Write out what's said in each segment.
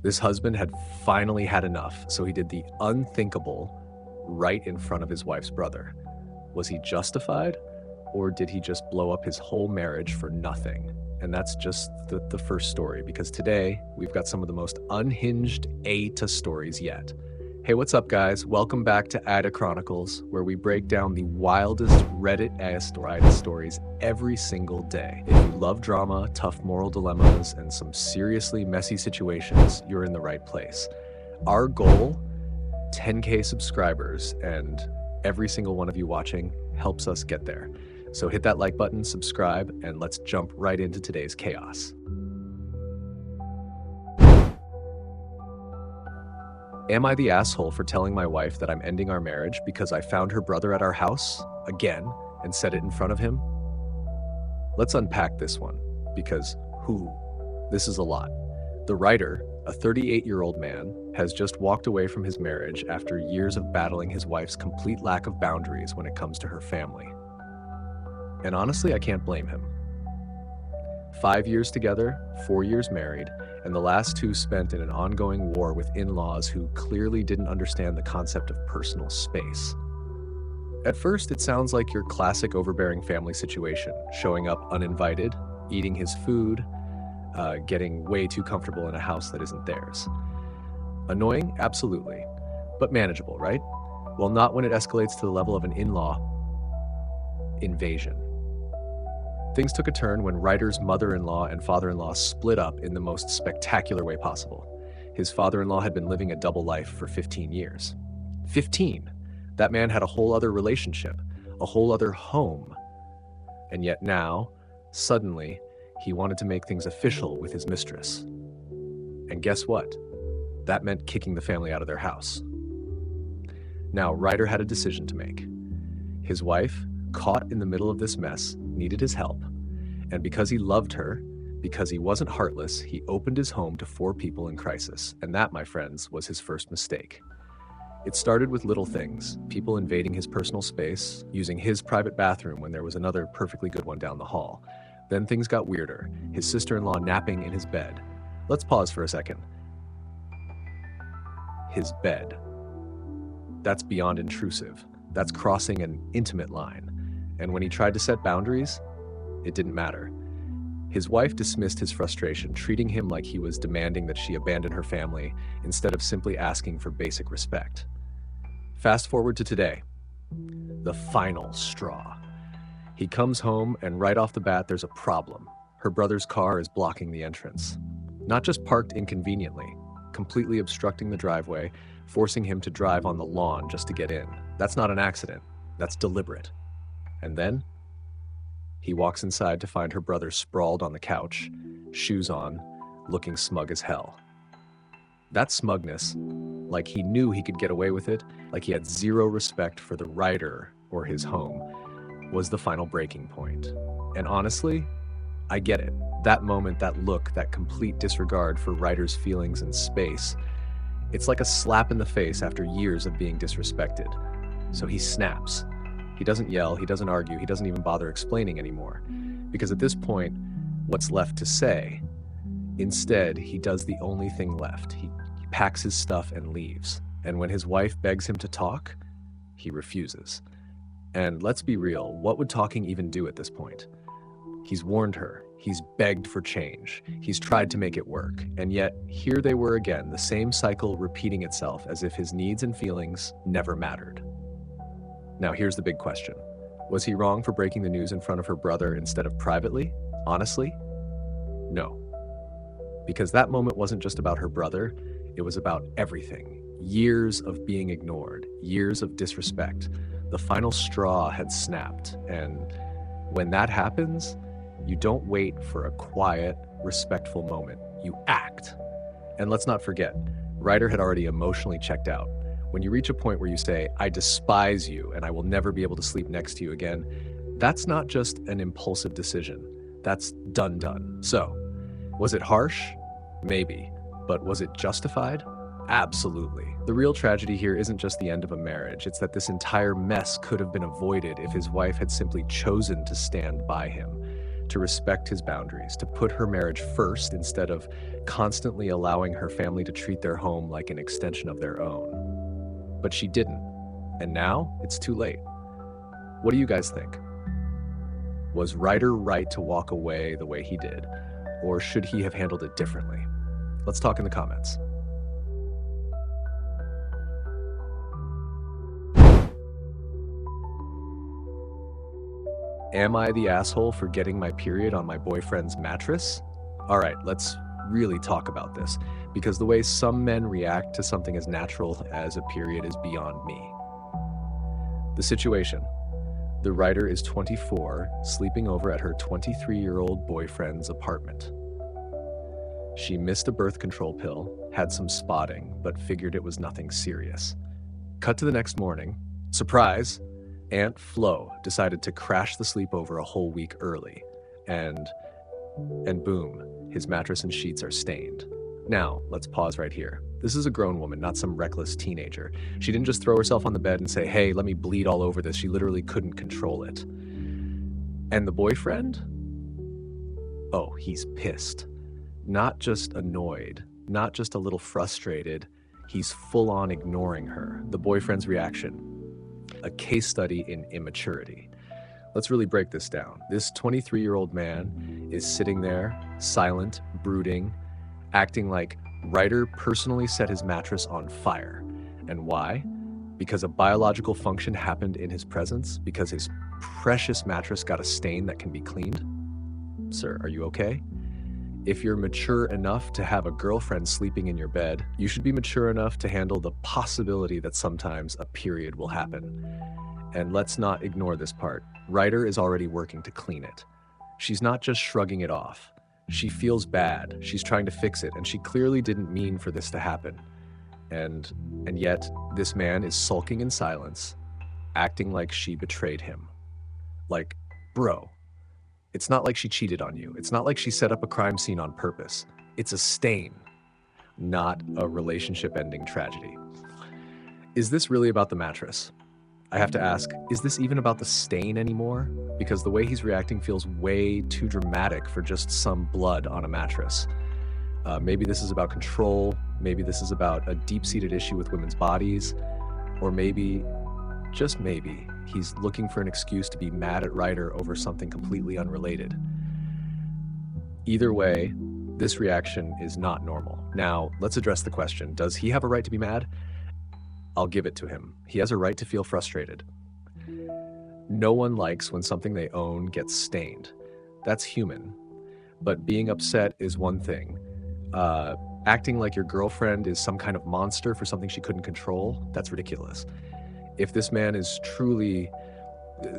This husband had finally had enough, so he did the unthinkable right in front of his wife's brother. Was he justified, or did he just blow up his whole marriage for nothing? And that's just the first story, because today we've got some of the most unhinged AITA stories yet. Hey, what's up, guys? Welcome back to AITA Chronicles, where we break down the wildest Reddit-asked or AITA stories every single day. If you love drama, tough moral dilemmas, and some seriously messy situations, you're in the right place. Our goal, 10K subscribers, and every single one of you watching helps us get there. So hit that like button, subscribe, and let's jump right into today's chaos. Am I the asshole for telling my wife that I'm ending our marriage because I found her brother at our house, again, and said it in front of him? Let's unpack this one, because this is a lot. The writer, a 38-year-old man, has just walked away from his marriage after years of battling his wife's complete lack of boundaries when it comes to her family. And honestly, I can't blame him. 5 years together, 4 years married, and the last 2 spent in an ongoing war with in-laws who clearly didn't understand the concept of personal space. At first, it sounds like your classic overbearing family situation, showing up uninvited, eating his food, getting way too comfortable in a house that isn't theirs. Annoying? Absolutely. But manageable, right? Well, not when it escalates to the level of an in-law invasion. Things took a turn when Ryder's mother-in-law and father-in-law split up in the most spectacular way possible. His father-in-law had been living a double life for 15 years. 15! That man had a whole other relationship, a whole other home. And yet now, suddenly, he wanted to make things official with his mistress. And guess what? That meant kicking the family out of their house. Now, Ryder had a decision to make. His wife, caught in the middle of this mess, needed his help. And because he loved her, because he wasn't heartless, he opened his home to 4 people in crisis. And that, my friends, was his first mistake. It started with little things, people invading his personal space, using his private bathroom when there was another perfectly good one down the hall. Then things got weirder, his sister-in-law napping in his bed. Let's pause for a second. His bed. That's beyond intrusive. That's crossing an intimate line. And when he tried to set boundaries, it didn't matter. His wife dismissed his frustration, treating him like he was demanding that she abandon her family instead of simply asking for basic respect. Fast forward to today, the final straw. He comes home and right off the bat there's a problem. Her brother's car is blocking the entrance. Not just parked inconveniently, completely obstructing the driveway, forcing him to drive on the lawn just to get in. That's not an accident, that's deliberate. And then, he walks inside to find her brother sprawled on the couch, shoes on, looking smug as hell. That smugness, like he knew he could get away with it, like he had zero respect for the writer or his home, was the final breaking point. And honestly, I get it. That moment, that look, that complete disregard for Ryder's feelings and space, it's like a slap in the face after years of being disrespected. So he snaps. He doesn't yell, he doesn't argue, he doesn't even bother explaining anymore. Because at this point, what's left to say? Instead, he does the only thing left. He packs his stuff and leaves. And when his wife begs him to talk, he refuses. And let's be real, what would talking even do at this point? He's warned her, he's begged for change, he's tried to make it work, and yet here they were again, the same cycle repeating itself as if his needs and feelings never mattered. Now here's the big question. Was he wrong for breaking the news in front of her brother instead of privately? Honestly? No. Because that moment wasn't just about her brother, it was about everything. Years of being ignored, years of disrespect. The final straw had snapped, and when that happens, you don't wait for a quiet, respectful moment. You act. And let's not forget, Ryder had already emotionally checked out. When you reach a point where you say, I despise you and I will never be able to sleep next to you again, that's not just an impulsive decision. That's done. So, was it harsh? Maybe. But was it justified? Absolutely. The real tragedy here isn't just the end of a marriage, it's that this entire mess could have been avoided if his wife had simply chosen to stand by him. to respect his boundaries, to put her marriage first instead of constantly allowing her family to treat their home like an extension of their own. But she didn't, and now it's too late. What do you guys think? Was Ryder right to walk away the way he did, or should he have handled it differently? Let's talk in the comments. Am I the asshole for getting my period on my boyfriend's mattress? All right, let's really talk about this, because the way some men react to something as natural as a period is beyond me. The situation. The writer is 24, sleeping over at her 23-year-old boyfriend's apartment. She missed a birth control pill, had some spotting, but figured it was nothing serious. Cut to the next morning. Surprise! Aunt Flo decided to crash the sleepover a whole week early, and boom, his mattress and sheets are stained. Now, let's pause right here. This is a grown woman, not some reckless teenager. She didn't just throw herself on the bed and say, hey, let me bleed all over this. She literally couldn't control it. And the boyfriend? Oh, he's pissed. Not just annoyed, not just a little frustrated. He's full on ignoring her. The boyfriend's reaction. A case study in immaturity. Let's really break this down. This 23-year-old man is sitting there, silent, brooding, acting like Ryder personally set his mattress on fire. And why? Because a biological function happened in his presence? Because his precious mattress got a stain that can be cleaned? Sir, are you okay? If you're mature enough to have a girlfriend sleeping in your bed, you should be mature enough to handle the possibility that sometimes a period will happen. And let's not ignore this part. Ryder is already working to clean it. She's not just shrugging it off. She feels bad. She's trying to fix it, and she clearly didn't mean for this to happen. And yet, this man is sulking in silence, acting like she betrayed him. Like, bro. It's not like she cheated on you. It's not like she set up a crime scene on purpose. It's a stain, not a relationship-ending tragedy. Is this really about the mattress? I have to ask, is this even about the stain anymore? Because the way he's reacting feels way too dramatic for just some blood on a mattress. Maybe this is about control. Maybe this is about a deep-seated issue with women's bodies. Or maybe, just maybe, he's looking for an excuse to be mad at Ryder over something completely unrelated. Either way, this reaction is not normal. Now, let's address the question. Does he have a right to be mad? I'll give it to him. He has a right to feel frustrated. No one likes when something they own gets stained. That's human. But being upset is one thing. Acting like your girlfriend is some kind of monster for something she couldn't control, that's ridiculous. If this man is truly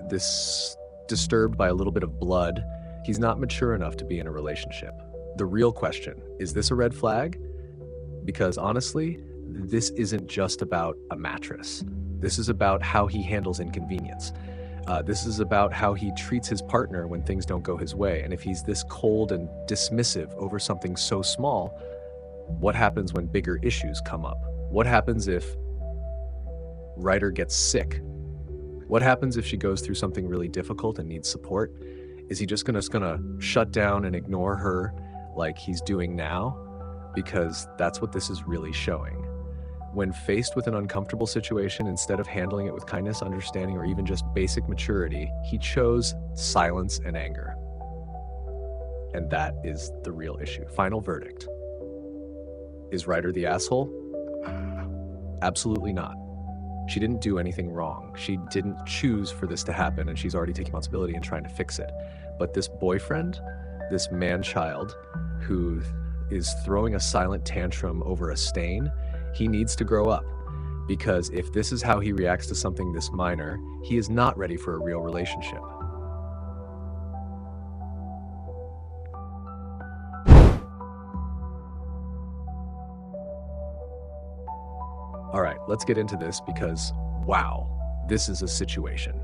disturbed by a little bit of blood, he's not mature enough to be in a relationship. The real question, is this a red flag? Because honestly, this isn't just about a mattress. This is about how he handles inconvenience. This is about how he treats his partner when things don't go his way. And if he's this cold and dismissive over something so small, what happens when bigger issues come up? What happens if Ryder gets sick? What happens if she goes through something really difficult and needs support? Is he just gonna shut down and ignore her like he's doing now? Because that's what this is really showing. When faced with an uncomfortable situation, instead of handling it with kindness, understanding, or even just basic maturity, he chose silence and anger. And that is the real issue. Final verdict. Is Ryder the asshole? Absolutely not. She didn't do anything wrong. She didn't choose for this to happen, and she's already taking responsibility and trying to fix it. But this boyfriend, this man-child who is throwing a silent tantrum over a stain, he needs to grow up. Because if this is how he reacts to something this minor, he is not ready for a real relationship. All right, let's get into this because, wow, this is a situation.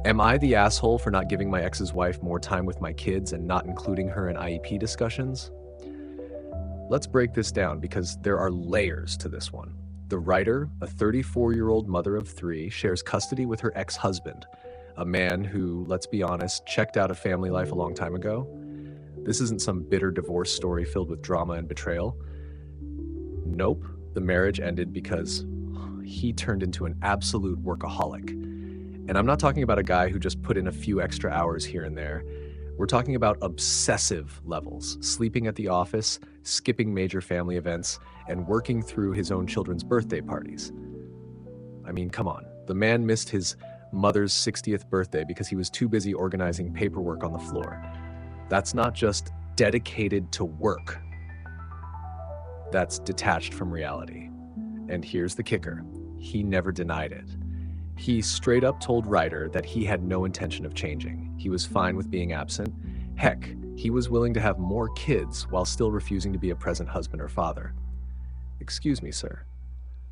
Am I the asshole for not giving my ex's wife more time with my kids and not including her in IEP discussions? Let's break this down because there are layers to this one. The writer, a 34-year-old mother of 3, shares custody with her ex-husband, A man who, let's be honest, checked out of family life a long time ago. This isn't some bitter divorce story filled with drama and betrayal. Nope, the marriage ended because he turned into an absolute workaholic. And I'm not talking about a guy who just put in a few extra hours here and there. We're talking about obsessive levels, sleeping at the office, skipping major family events, and working through his own children's birthday parties. I mean, come on. The man missed his mother's 60th birthday because he was too busy organizing paperwork on the floor. That's not just dedicated to work. That's detached from reality. And here's the kicker. He never denied it. He straight up told Ryder that he had no intention of changing. He was fine with being absent. Heck, he was willing to have more kids while still refusing to be a present husband or father. Excuse me, sir.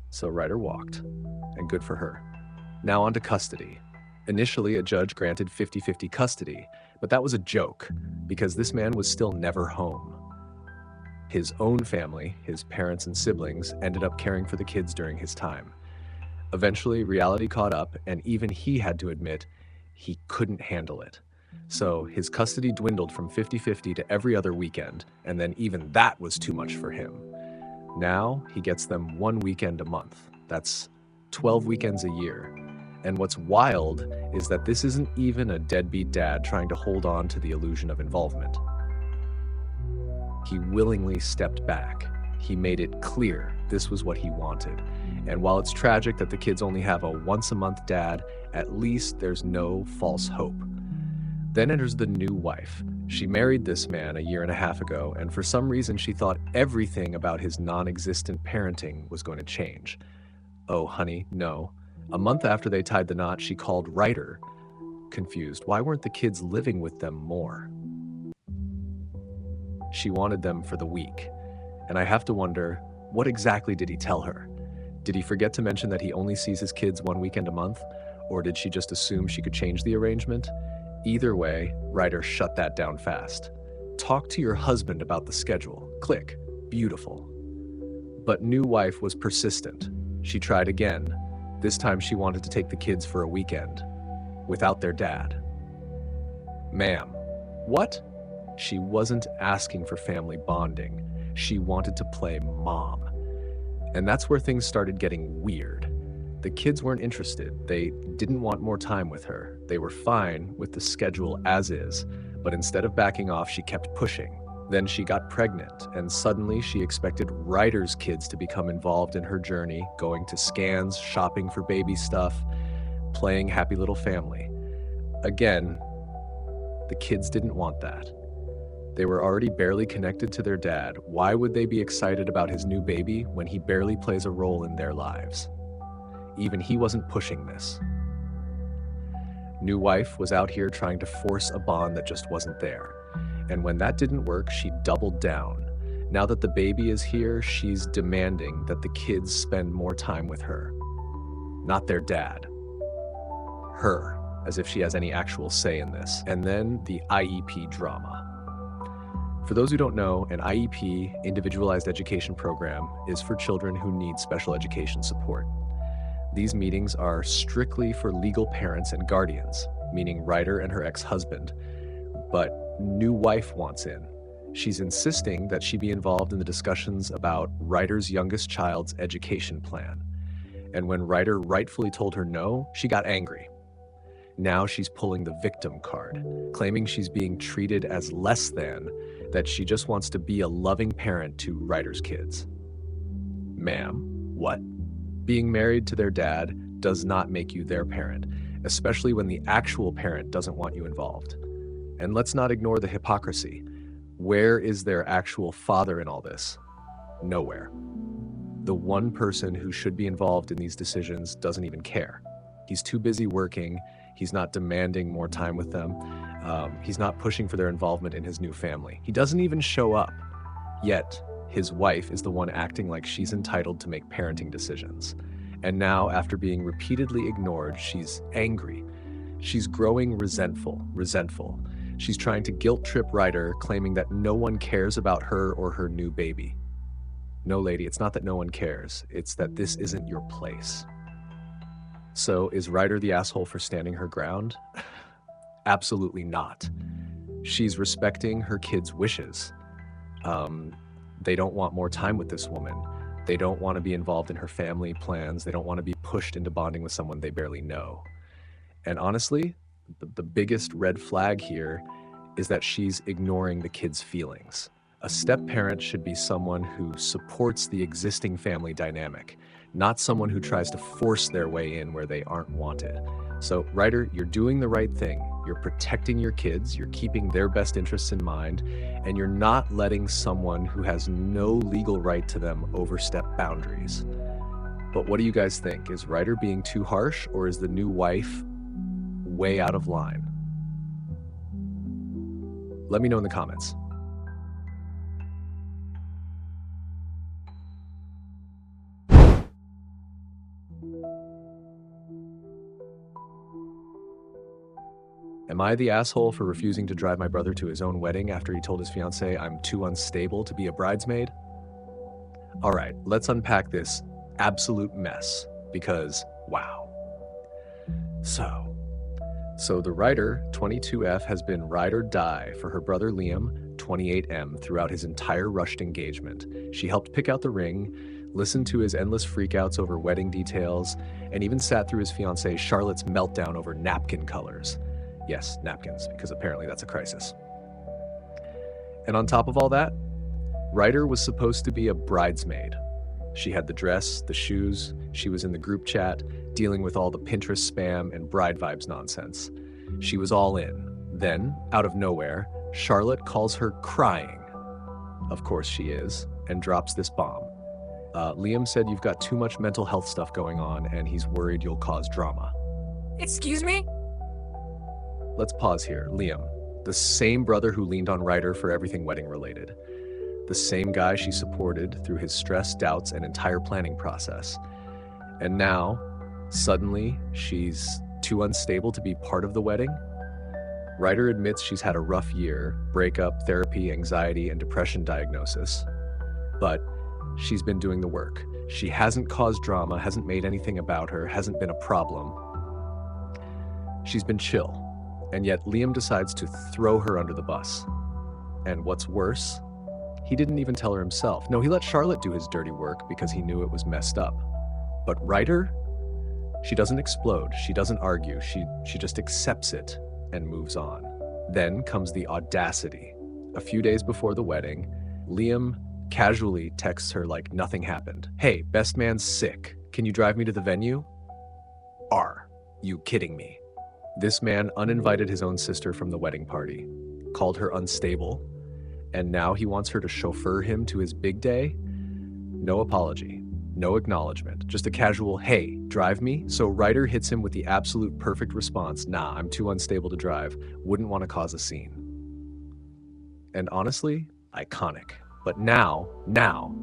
So Ryder walked, and good for her. Now on to custody. Initially, a judge granted 50-50 custody, but that was a joke because this man was still never home. His own family, his parents and siblings, ended up caring for the kids during his time. Eventually, reality caught up, and even he had to admit he couldn't handle it. So his custody dwindled from 50-50 to every other weekend, and then even that was too much for him. Now he gets them 1 weekend a month. That's 12 weekends a year. And what's wild is that this isn't even a deadbeat dad trying to hold on to the illusion of involvement. He willingly stepped back. He made it clear this was what he wanted. And while it's tragic that the kids only have a once-a-month dad, at least there's no false hope. Then enters the new wife. She married this man a year and a half ago, and for some reason she thought everything about his non-existent parenting was going to change. Oh, honey, no. A month after they tied the knot, she called Ryder, confused. Why weren't the kids living with them more? She wanted them for the week. And I have to wonder, what exactly did he tell her? Did he forget to mention that he only sees his kids 1 weekend a month? Or did she just assume she could change the arrangement? Either way, Ryder shut that down fast. Talk to your husband about the schedule. Click. Beautiful. But new wife was persistent. She tried again. This time she wanted to take the kids for a weekend. Without their dad. Ma'am. What? She wasn't asking for family bonding. She wanted to play mom. And that's where things started getting weird. The kids weren't interested. They didn't want more time with her. They were fine with the schedule as is, but instead of backing off, she kept pushing. Then she got pregnant, and suddenly she expected Ryder's kids to become involved in her journey, going to scans, shopping for baby stuff, playing happy little family. Again, the kids didn't want that. They were already barely connected to their dad. Why would they be excited about his new baby when he barely plays a role in their lives? Even he wasn't pushing this. New wife was out here trying to force a bond that just wasn't there. And when that didn't work, she doubled down. Now that the baby is here, she's demanding that the kids spend more time with her. Not their dad. Her, as if she has any actual say in this. And then the IEP drama. For those who don't know, an IEP, Individualized Education Program, is for children who need special education support. These meetings are strictly for legal parents and guardians, meaning Ryder and her ex-husband. But new wife wants in. She's insisting that she be involved in the discussions about Ryder's youngest child's education plan. And when Ryder rightfully told her no, she got angry. Now she's pulling the victim card, claiming she's being treated as less than, that she just wants to be a loving parent to Ryder's kids. Ma'am, what? Being married to their dad does not make you their parent, especially when the actual parent doesn't want you involved. And let's not ignore the hypocrisy. Where is their actual father in all this? Nowhere. The one person who should be involved in these decisions doesn't even care. He's too busy working. He's not demanding more time with them. He's not pushing for their involvement in his new family. He doesn't even show up. Yet, his wife is the one acting like she's entitled to make parenting decisions. And now, after being repeatedly ignored, she's angry. She's growing resentful. She's trying to guilt trip Ryder, claiming that no one cares about her or her new baby. No, lady, it's not that no one cares. It's that this isn't your place. So is Ryder the asshole for standing her ground? Absolutely not. She's respecting her kids' wishes. They don't want more time with this woman. They don't want to be involved in her family plans. They don't want to be pushed into bonding with someone they barely know. And honestly, the biggest red flag here is that she's ignoring the kids' feelings. A step-parent should be someone who supports the existing family dynamic, not someone who tries to force their way in where they aren't wanted. So, Ryder, you're doing the right thing. You're protecting your kids, you're keeping their best interests in mind, and you're not letting someone who has no legal right to them overstep boundaries. But what do you guys think? Is Ryder being too harsh, or is the new wife way out of line? Let me know in the comments. Am I the asshole for refusing to drive my brother to his own wedding after he told his fiancée I'm too unstable to be a bridesmaid? All right, let's unpack this absolute mess, because wow. So the writer, 22F, has been ride or die for her brother Liam, 28M, throughout his entire rushed engagement. She helped pick out the ring, listened to his endless freakouts over wedding details, and even sat through his fiancée Charlotte's meltdown over napkin colors. Yes, napkins, because apparently that's a crisis. And on top of all that, Ryder was supposed to be a bridesmaid. She had the dress, the shoes, she was in the group chat, dealing with all the Pinterest spam and bride vibes nonsense. She was all in. Then, out of nowhere, Charlotte calls her crying. Of course she is, and drops this bomb. Liam said you've got too much mental health stuff going on, and he's worried you'll cause drama. Excuse me? Let's pause here. Liam, the same brother who leaned on Ryder for everything wedding related. The same guy she supported through his stress, doubts, and entire planning process. And now, suddenly, she's too unstable to be part of the wedding? Ryder admits she's had a rough year, breakup, therapy, anxiety, and depression diagnosis. But she's been doing the work. She hasn't caused drama, hasn't made anything about her, hasn't been a problem. She's been chill. And yet Liam decides to throw her under the bus. And what's worse, he didn't even tell her himself. No, he let Charlotte do his dirty work because he knew it was messed up. But Ryder, she doesn't explode, she doesn't argue, she just accepts it and moves on. Then comes the audacity. A few days before the wedding, Liam casually texts her like nothing happened. Hey, best man's sick. Can you drive me to the venue? Are you kidding me? This man uninvited his own sister from the wedding party, called her unstable, and now he wants her to chauffeur him to his big day? No apology, no acknowledgement, just a casual, hey, drive me? So Ryder hits him with the absolute perfect response, nah, I'm too unstable to drive, wouldn't want to cause a scene. And honestly, iconic. But now,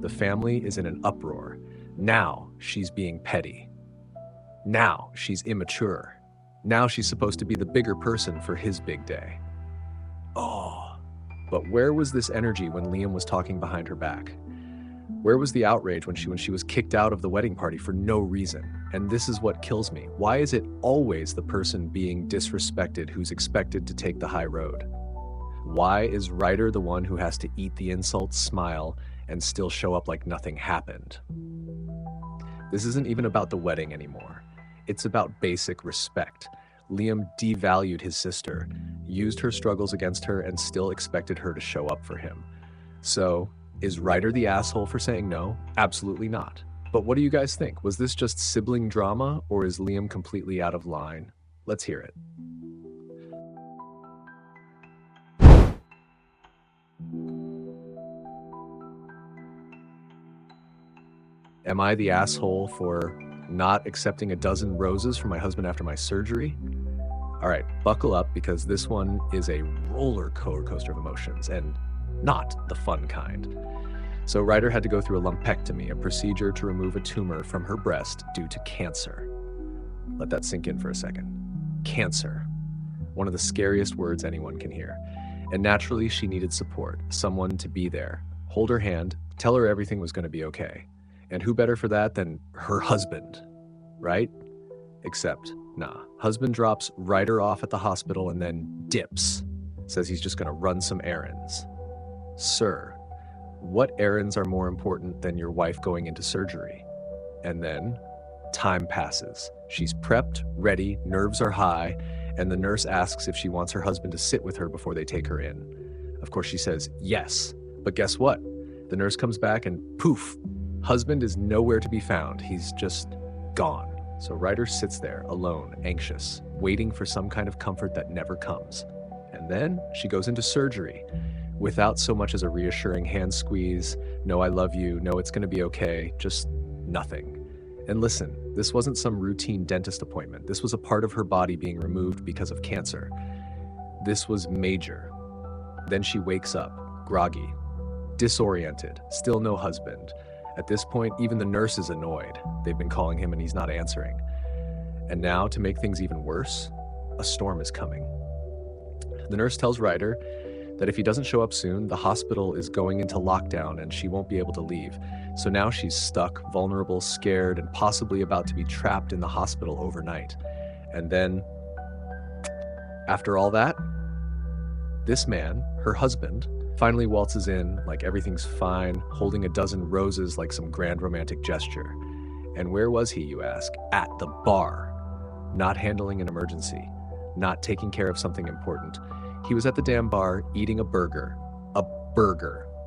the family is in an uproar. Now she's being petty. Now she's immature. Now she's supposed to be the bigger person for his big day. Oh, but where was this energy when Liam was talking behind her back? Where was the outrage when she was kicked out of the wedding party for no reason? And this is what kills me. Why is it always the person being disrespected who's expected to take the high road? Why is Ryder the one who has to eat the insults, smile, and still show up like nothing happened? This isn't even about the wedding anymore. It's about basic respect. Liam devalued his sister, used her struggles against her, and still expected her to show up for him. So, is Ryder the asshole for saying no? Absolutely not. But what do you guys think? Was this just sibling drama, or is Liam completely out of line? Let's hear it. Am I the asshole for not accepting a dozen roses from my husband after my surgery? All right, buckle up, because this one is a roller coaster of emotions, and not the fun kind. So Ryder had to go through a lumpectomy, a procedure to remove a tumor from her breast due to cancer. Let that sink in for a second. Cancer. One of the scariest words anyone can hear. And naturally, she needed support, someone to be there, hold her hand, tell her everything was going to be okay. And who better for that than her husband, right? Except, nah. Husband drops Ryder off at the hospital and then dips. Says he's just gonna run some errands. Sir, what errands are more important than your wife going into surgery? And then time passes. She's prepped, ready, nerves are high, and the nurse asks if she wants her husband to sit with her before they take her in. Of course, she says yes. But guess what? The nurse comes back and poof, husband is nowhere to be found. He's just gone. So Ryder sits there alone, anxious, waiting for some kind of comfort that never comes. And then she goes into surgery without so much as a reassuring hand squeeze, no, I love you, no, it's gonna be okay, just nothing. And listen, this wasn't some routine dentist appointment. This was a part of her body being removed because of cancer. This was major. Then she wakes up, groggy, disoriented, still no husband. At this point, even the nurse is annoyed. They've been calling him and he's not answering. And now, to make things even worse, a storm is coming. The nurse tells Ryder that if he doesn't show up soon, the hospital is going into lockdown and she won't be able to leave. So now she's stuck, vulnerable, scared, and possibly about to be trapped in the hospital overnight. And then, after all that, this man, her husband, finally waltzes in like everything's fine, holding a dozen roses like some grand romantic gesture. And where was he, you ask? At the bar. Not handling an emergency. Not taking care of something important. He was at the damn bar eating a burger,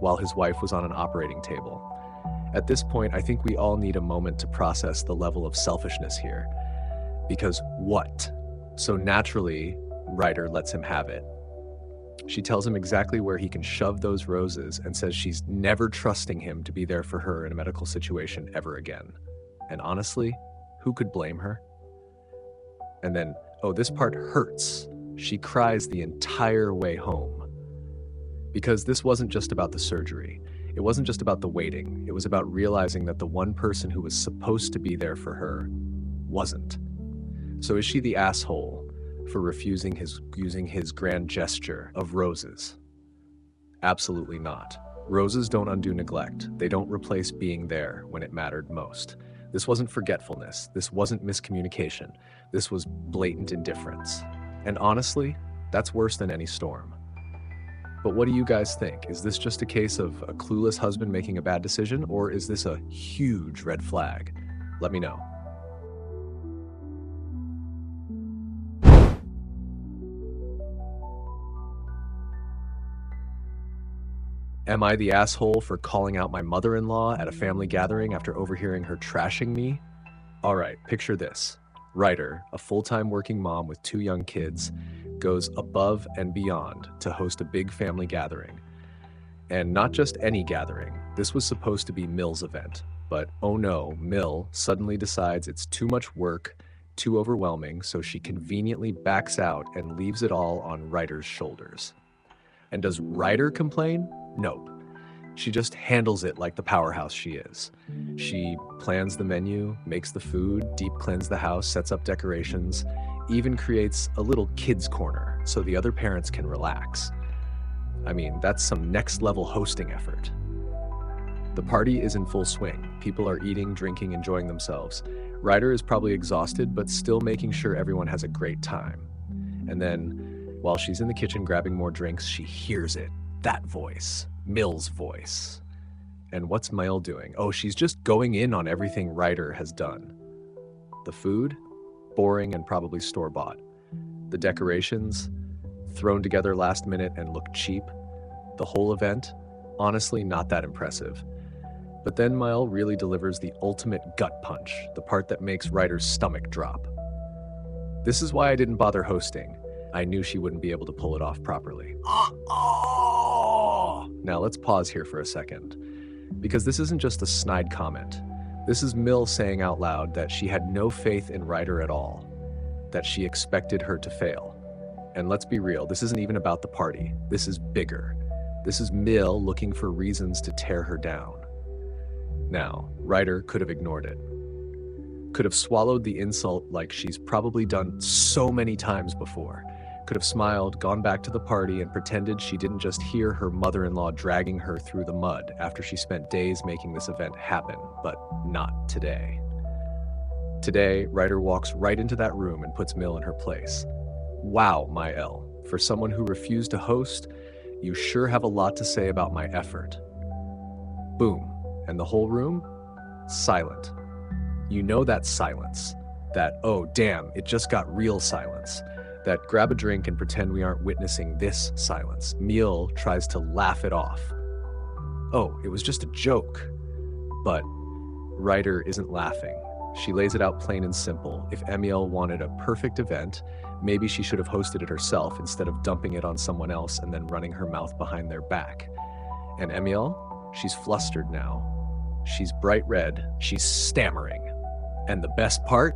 while his wife was on an operating table. At this point, I think we all need a moment to process the level of selfishness here. Because what? So naturally, Ryder lets him have it. She tells him exactly where he can shove those roses and says she's never trusting him to be there for her in a medical situation ever again. And honestly, who could blame her? And then, oh, this part hurts. She cries the entire way home. Because this wasn't just about the surgery. It wasn't just about the waiting. It was about realizing that the one person who was supposed to be there for her wasn't. So is she the asshole for refusing using his grand gesture of roses? Absolutely not. Roses don't undo neglect. They don't replace being there when it mattered most. This wasn't forgetfulness. This wasn't miscommunication. This was blatant indifference. And honestly, that's worse than any storm. But what do you guys think? Is this just a case of a clueless husband making a bad decision, or is this a huge red flag? Let me know. Am I the asshole for calling out my mother-in-law at a family gathering after overhearing her trashing me? All right, picture this. Ryder, a full-time working mom with 2 young kids, goes above and beyond to host a big family gathering. And not just any gathering. This was supposed to be Mill's event. But oh no, Mill suddenly decides it's too much work, too overwhelming, so she conveniently backs out and leaves it all on Ryder's shoulders. And does Ryder complain? Nope. She just handles it like the powerhouse she is. She plans the menu, makes the food, deep cleans the house, sets up decorations, even creates a little kids' corner so the other parents can relax. I mean, that's some next level hosting effort. The party is in full swing. People are eating, drinking, enjoying themselves. Ryder is probably exhausted, but still making sure everyone has a great time. And then, while she's in the kitchen grabbing more drinks, she hears it. That voice. Mill's voice. And what's Mill doing? Oh, she's just going in on everything Ryder has done. The food? Boring and probably store-bought. The decorations? Thrown together last minute and look cheap. The whole event? Honestly, not that impressive. But then Mill really delivers the ultimate gut punch, the part that makes Ryder's stomach drop. This is why I didn't bother hosting. I knew she wouldn't be able to pull it off properly. Now let's pause here for a second, because this isn't just a snide comment. This is Mill saying out loud that she had no faith in Ryder at all, that she expected her to fail. And let's be real, this isn't even about the party. This is bigger. This is Mill looking for reasons to tear her down. Now, Ryder could have ignored it. Could have swallowed the insult like she's probably done so many times before. Could have smiled, gone back to the party, and pretended she didn't just hear her mother-in-law dragging her through the mud after she spent days making this event happen, but not today. Today, Ryder walks right into that room and puts Mill in her place. Wow, my L. For someone who refused to host, you sure have a lot to say about my effort. Boom. And the whole room? Silent. You know that silence. That, oh damn, it just got real silence. That grab a drink and pretend we aren't witnessing this silence. Mill tries to laugh it off. Oh, it was just a joke. But Ryder isn't laughing. She lays it out plain and simple. If Emiel wanted a perfect event, maybe she should have hosted it herself instead of dumping it on someone else and then running her mouth behind their back. And Emiel, she's flustered now. She's bright red. She's stammering. And the best part?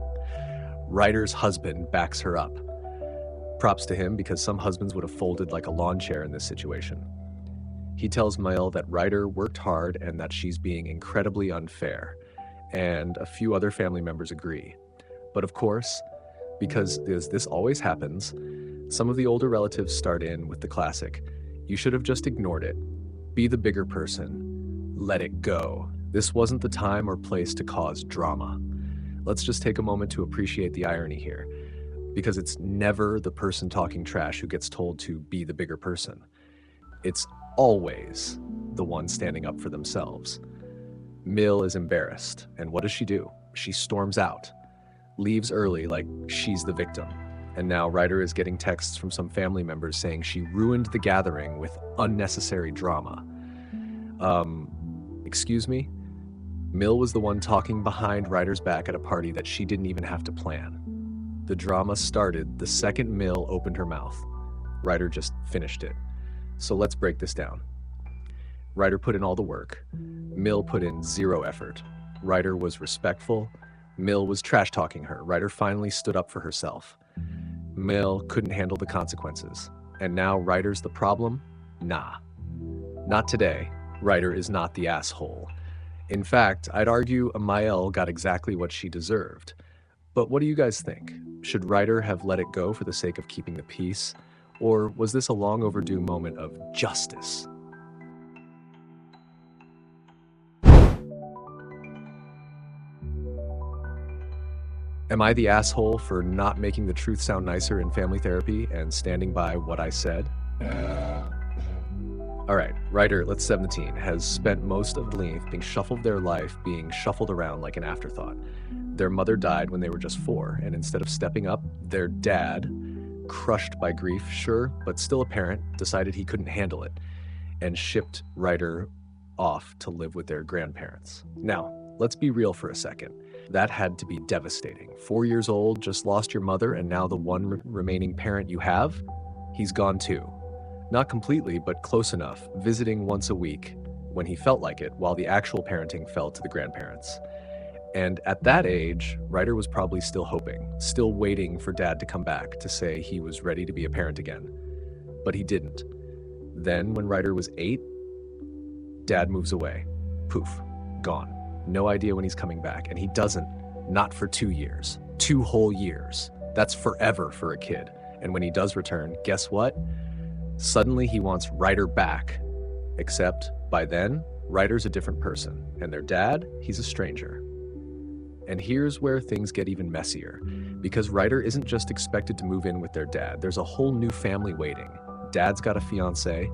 Ryder's husband backs her up. Props to him, because some husbands would have folded like a lawn chair in this situation. He tells Mill that Ryder worked hard and that she's being incredibly unfair. And a few other family members agree. But of course, because as this always happens, some of the older relatives start in with the classic, you should have just ignored it. Be the bigger person. Let it go. This wasn't the time or place to cause drama. Let's just take a moment to appreciate the irony here, because it's never the person talking trash who gets told to be the bigger person. It's always the one standing up for themselves. Mill is embarrassed, and what does she do? She storms out, leaves early like she's the victim. And now Ryder is getting texts from some family members saying she ruined the gathering with unnecessary drama. Excuse me? Mill was the one talking behind Ryder's back at a party that she didn't even have to plan. The drama started the second Mill opened her mouth. Ryder just finished it. So let's break this down. Ryder put in all the work. Mill put in zero effort. Ryder was respectful. Mill was trash-talking her. Ryder finally stood up for herself. Mill couldn't handle the consequences. And now Ryder's the problem? Nah. Not today. Ryder is not the asshole. In fact, I'd argue Amael got exactly what she deserved. But what do you guys think? Should Ryder have let it go for the sake of keeping the peace? Or was this a long overdue moment of justice? Am I the asshole for not making the truth sound nicer in family therapy and standing by what I said? All right, Ryder, let's 17, has spent most of the length being shuffled their life, being shuffled around like an afterthought. Their mother died when they were just 4, and instead of stepping up, their dad, crushed by grief, sure, but still a parent, decided he couldn't handle it and shipped Ryder off to live with their grandparents. Now, let's be real for a second. That had to be devastating. 4 years old, just lost your mother, and now the one remaining parent you have, he's gone too. Not completely, but close enough, visiting once a week when he felt like it, while the actual parenting fell to the grandparents. And at that age, Ryder was probably still hoping, still waiting for Dad to come back to say he was ready to be a parent again. But he didn't. Then, when Ryder was 8, Dad moves away. Poof, gone. No idea when he's coming back, and he doesn't. Not for 2 years. 2 whole years. That's forever for a kid. And when he does return, guess what? Suddenly he wants Ryder back. Except, by then, Ryder's a different person, and their dad, he's a stranger. And here's where things get even messier, because Ryder isn't just expected to move in with their dad. There's a whole new family waiting. Dad's got a fiancée,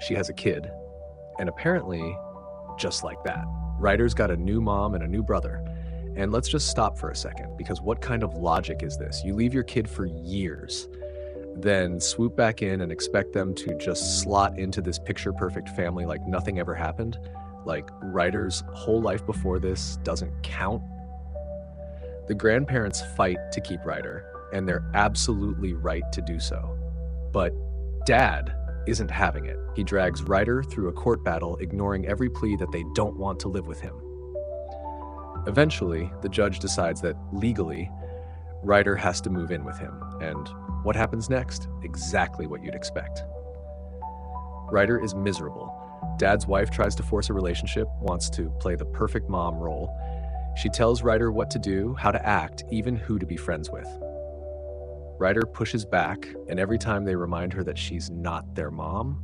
she has a kid, and apparently, just like that, Ryder's got a new mom and a new brother. And let's just stop for a second, because what kind of logic is this? You leave your kid for years, then swoop back in and expect them to just slot into this picture-perfect family like nothing ever happened? Like Ryder's whole life before this doesn't count? The grandparents fight to keep Ryder, and they're absolutely right to do so. But Dad isn't having it. He drags Ryder through a court battle, ignoring every plea that they don't want to live with him. Eventually, the judge decides that legally, Ryder has to move in with him. And what happens next? Exactly what you'd expect. Ryder is miserable. Dad's wife tries to force a relationship, wants to play the perfect mom role. She tells Ryder what to do, how to act, even who to be friends with. Ryder pushes back, and every time they remind her that she's not their mom,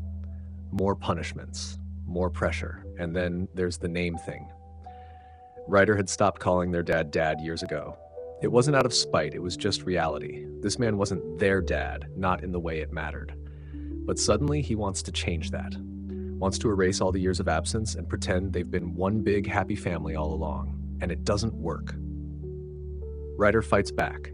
more punishments, more pressure, and then there's the name thing. Ryder had stopped calling their dad Dad years ago. It wasn't out of spite, it was just reality. This man wasn't their dad, not in the way it mattered. But suddenly he wants to change that. Wants to erase all the years of absence and pretend they've been one big happy family all along. And it doesn't work. Ryder fights back.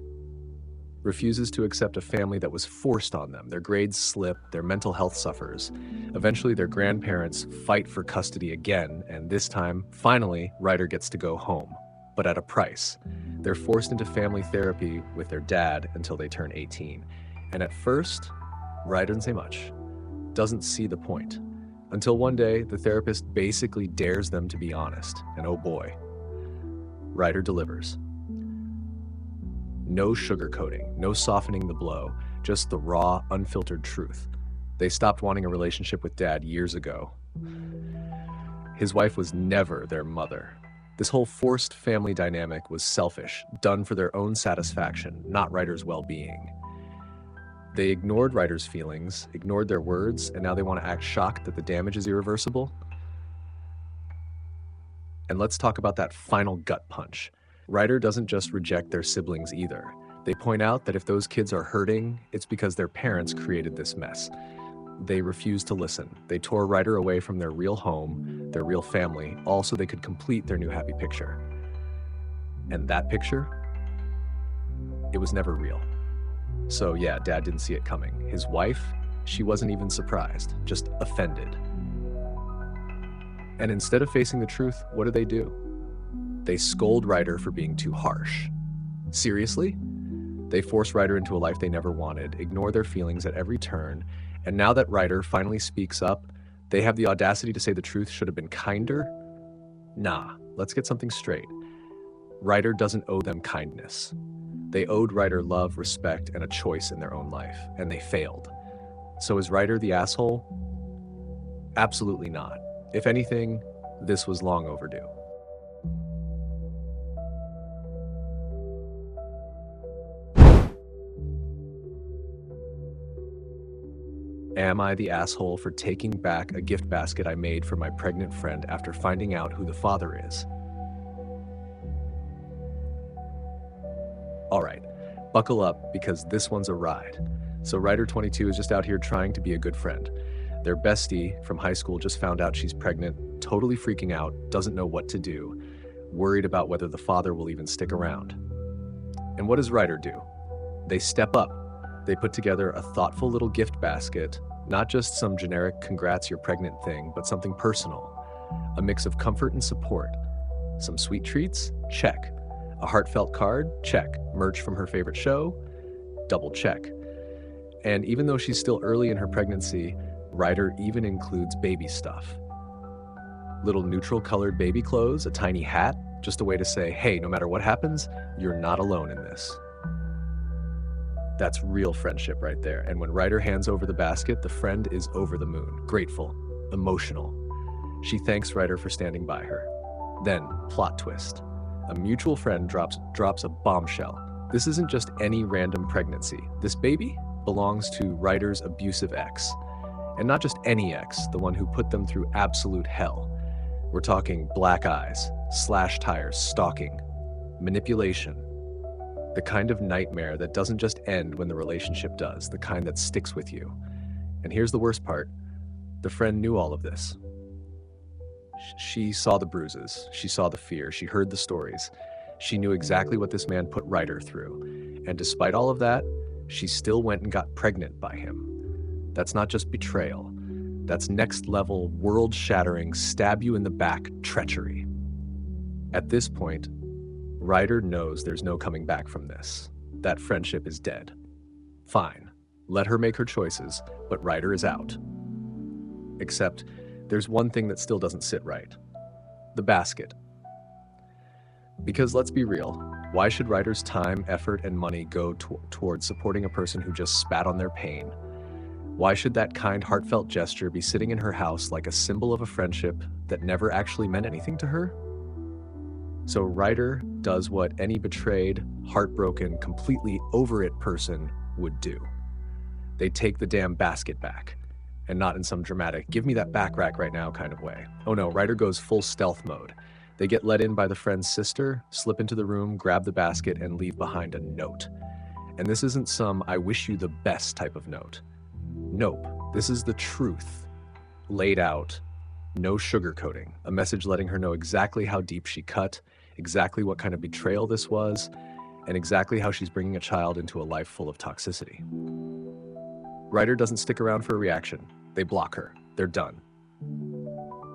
Refuses to accept a family that was forced on them. Their grades slip, their mental health suffers. Eventually, their grandparents fight for custody again, and this time, finally, Ryder gets to go home, but at a price. They're forced into family therapy with their dad until they turn 18. And at first, Ryder doesn't say much, doesn't see the point. Until one day, the therapist basically dares them to be honest, and oh boy, Ryder delivers. No sugarcoating, no softening the blow, just the raw, unfiltered truth. They stopped wanting a relationship with Dad years ago. His wife was never their mother. This whole forced family dynamic was selfish, done for their own satisfaction, not Ryder's well-being. They ignored Ryder's feelings, ignored their words, and now they want to act shocked that the damage is irreversible? And let's talk about that final gut punch. Ryder doesn't just reject their siblings either. They point out that if those kids are hurting, it's because their parents created this mess. They refuse to listen. They tore Ryder away from their real home, their real family, all so they could complete their new happy picture. And that picture? It was never real. So yeah, Dad didn't see it coming. His wife, she wasn't even surprised, just offended. And instead of facing the truth, what do? They scold Ryder for being too harsh. Seriously? They force Ryder into a life they never wanted, ignore their feelings at every turn, and now that Ryder finally speaks up, they have the audacity to say the truth should have been kinder? Nah, let's get something straight. Ryder doesn't owe them kindness. They owed Ryder love, respect, and a choice in their own life, and they failed. So is Ryder the asshole? Absolutely not. If anything, this was long overdue. Am I the asshole for taking back a gift basket I made for my pregnant friend after finding out who the father is? All right, buckle up because this one's a ride. So Ryder 22 is just out here trying to be a good friend. Their bestie from high school just found out she's pregnant, totally freaking out, doesn't know what to do, worried about whether the father will even stick around. And what does Ryder do? They step up. They put together a thoughtful little gift basket, not just some generic congrats you're pregnant thing, but something personal. A mix of comfort and support. Some sweet treats? Check. A heartfelt card? Check. Merch from her favorite show? Double check. And even though she's still early in her pregnancy, Ryder even includes baby stuff. Little neutral colored baby clothes, a tiny hat, just a way to say, hey, no matter what happens, you're not alone in this. That's real friendship right there. And when Ryder hands over the basket, the friend is over the moon, grateful, emotional. She thanks Ryder for standing by her. Then, plot twist. A mutual friend drops a bombshell. This isn't just any random pregnancy. This baby belongs to Ryder's abusive ex. And not just any ex, the one who put them through absolute hell. We're talking black eyes, slashed tires, stalking, manipulation. The kind of nightmare that doesn't just end when the relationship does, the kind that sticks with you. And here's the worst part. The friend knew all of this. She saw the bruises, she saw the fear, she heard the stories. She knew exactly what this man put Ryder through. And despite all of that, she still went and got pregnant by him. That's not just betrayal. That's next level, world-shattering, stab you in the back treachery. At this point, Ryder knows there's no coming back from this. That friendship is dead. Fine, let her make her choices, but Ryder is out. Except, there's one thing that still doesn't sit right. The basket. Because let's be real, why should Ryder's time, effort, and money go towards supporting a person who just spat on their pain? Why should that kind, heartfelt gesture be sitting in her house like a symbol of a friendship that never actually meant anything to her? So Ryder does what any betrayed, heartbroken, completely over it person would do. They take the damn basket back, and not in some dramatic, give me that back rack right now kind of way. Oh no, Ryder goes full stealth mode. They get let in by the friend's sister, slip into the room, grab the basket, and leave behind a note. And this isn't some "I wish you the best" type of note. Nope, this is the truth, laid out, no sugarcoating. A message letting her know exactly how deep she cut, exactly what kind of betrayal this was, and exactly how she's bringing a child into a life full of toxicity. Ryder doesn't stick around for a reaction. They block her. They're done.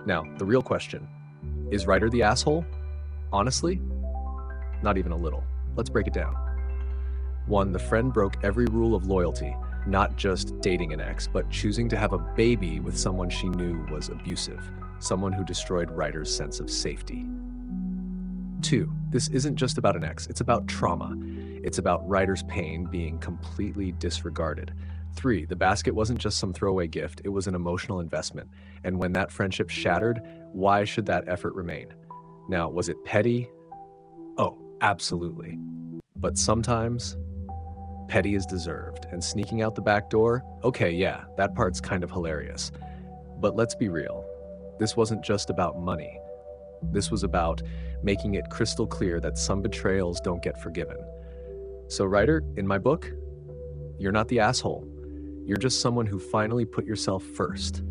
Now, the real question, is Ryder the asshole? Honestly, not even a little. Let's break it down. 1, the friend broke every rule of loyalty, not just dating an ex, but choosing to have a baby with someone she knew was abusive, someone who destroyed Ryder's sense of safety. 2, this isn't just about an ex, it's about trauma. It's about Ryder's pain being completely disregarded. 3, the basket wasn't just some throwaway gift, it was an emotional investment. And when that friendship shattered, why should that effort remain? Now, was it petty? Oh, absolutely. But sometimes, petty is deserved, and sneaking out the back door, okay, yeah, that part's kind of hilarious. But let's be real. This wasn't just about money. This was about making it crystal clear that some betrayals don't get forgiven. So Ryder, in my book, you're not the asshole. You're just someone who finally put yourself first.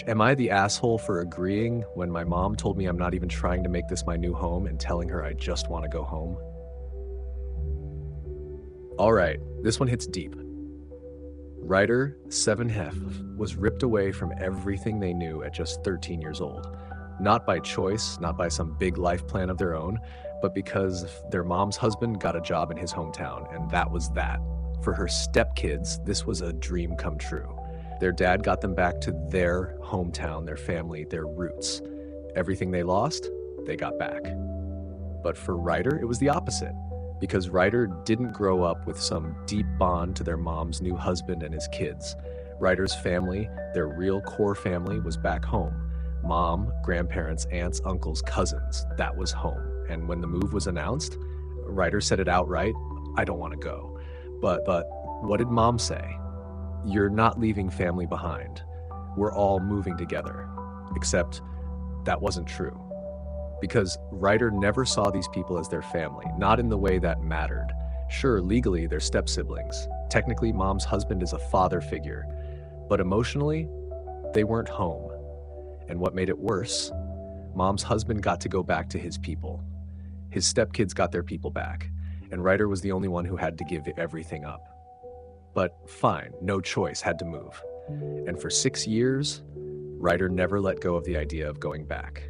Am I the asshole for agreeing when my mom told me I'm not even trying to make this my new home and telling her I just want to go home? All right, this one hits deep. Ryder, 7Hef, was ripped away from everything they knew at just 13 years old. Not by choice, not by some big life plan of their own, but because their mom's husband got a job in his hometown, and that was that. For her stepkids, this was a dream come true. Their dad got them back to their hometown, their family, their roots. Everything they lost, they got back. But for Ryder, it was the opposite, because Ryder didn't grow up with some deep bond to their mom's new husband and his kids. Ryder's family, their real core family, was back home. Mom, grandparents, aunts, uncles, cousins, that was home. And when the move was announced, Ryder said it outright, I don't want to go. But what did Mom say? You're not leaving family behind. We're all moving together. Except that wasn't true. Because Ryder never saw these people as their family, not in the way that mattered. Sure, legally, they're step-siblings. Technically, Mom's husband is a father figure. But emotionally, they weren't home. And what made it worse, Mom's husband got to go back to his people. His stepkids got their people back, and Ryder was the only one who had to give everything up. But fine, no choice, had to move. And for 6 years, Ryder never let go of the idea of going back.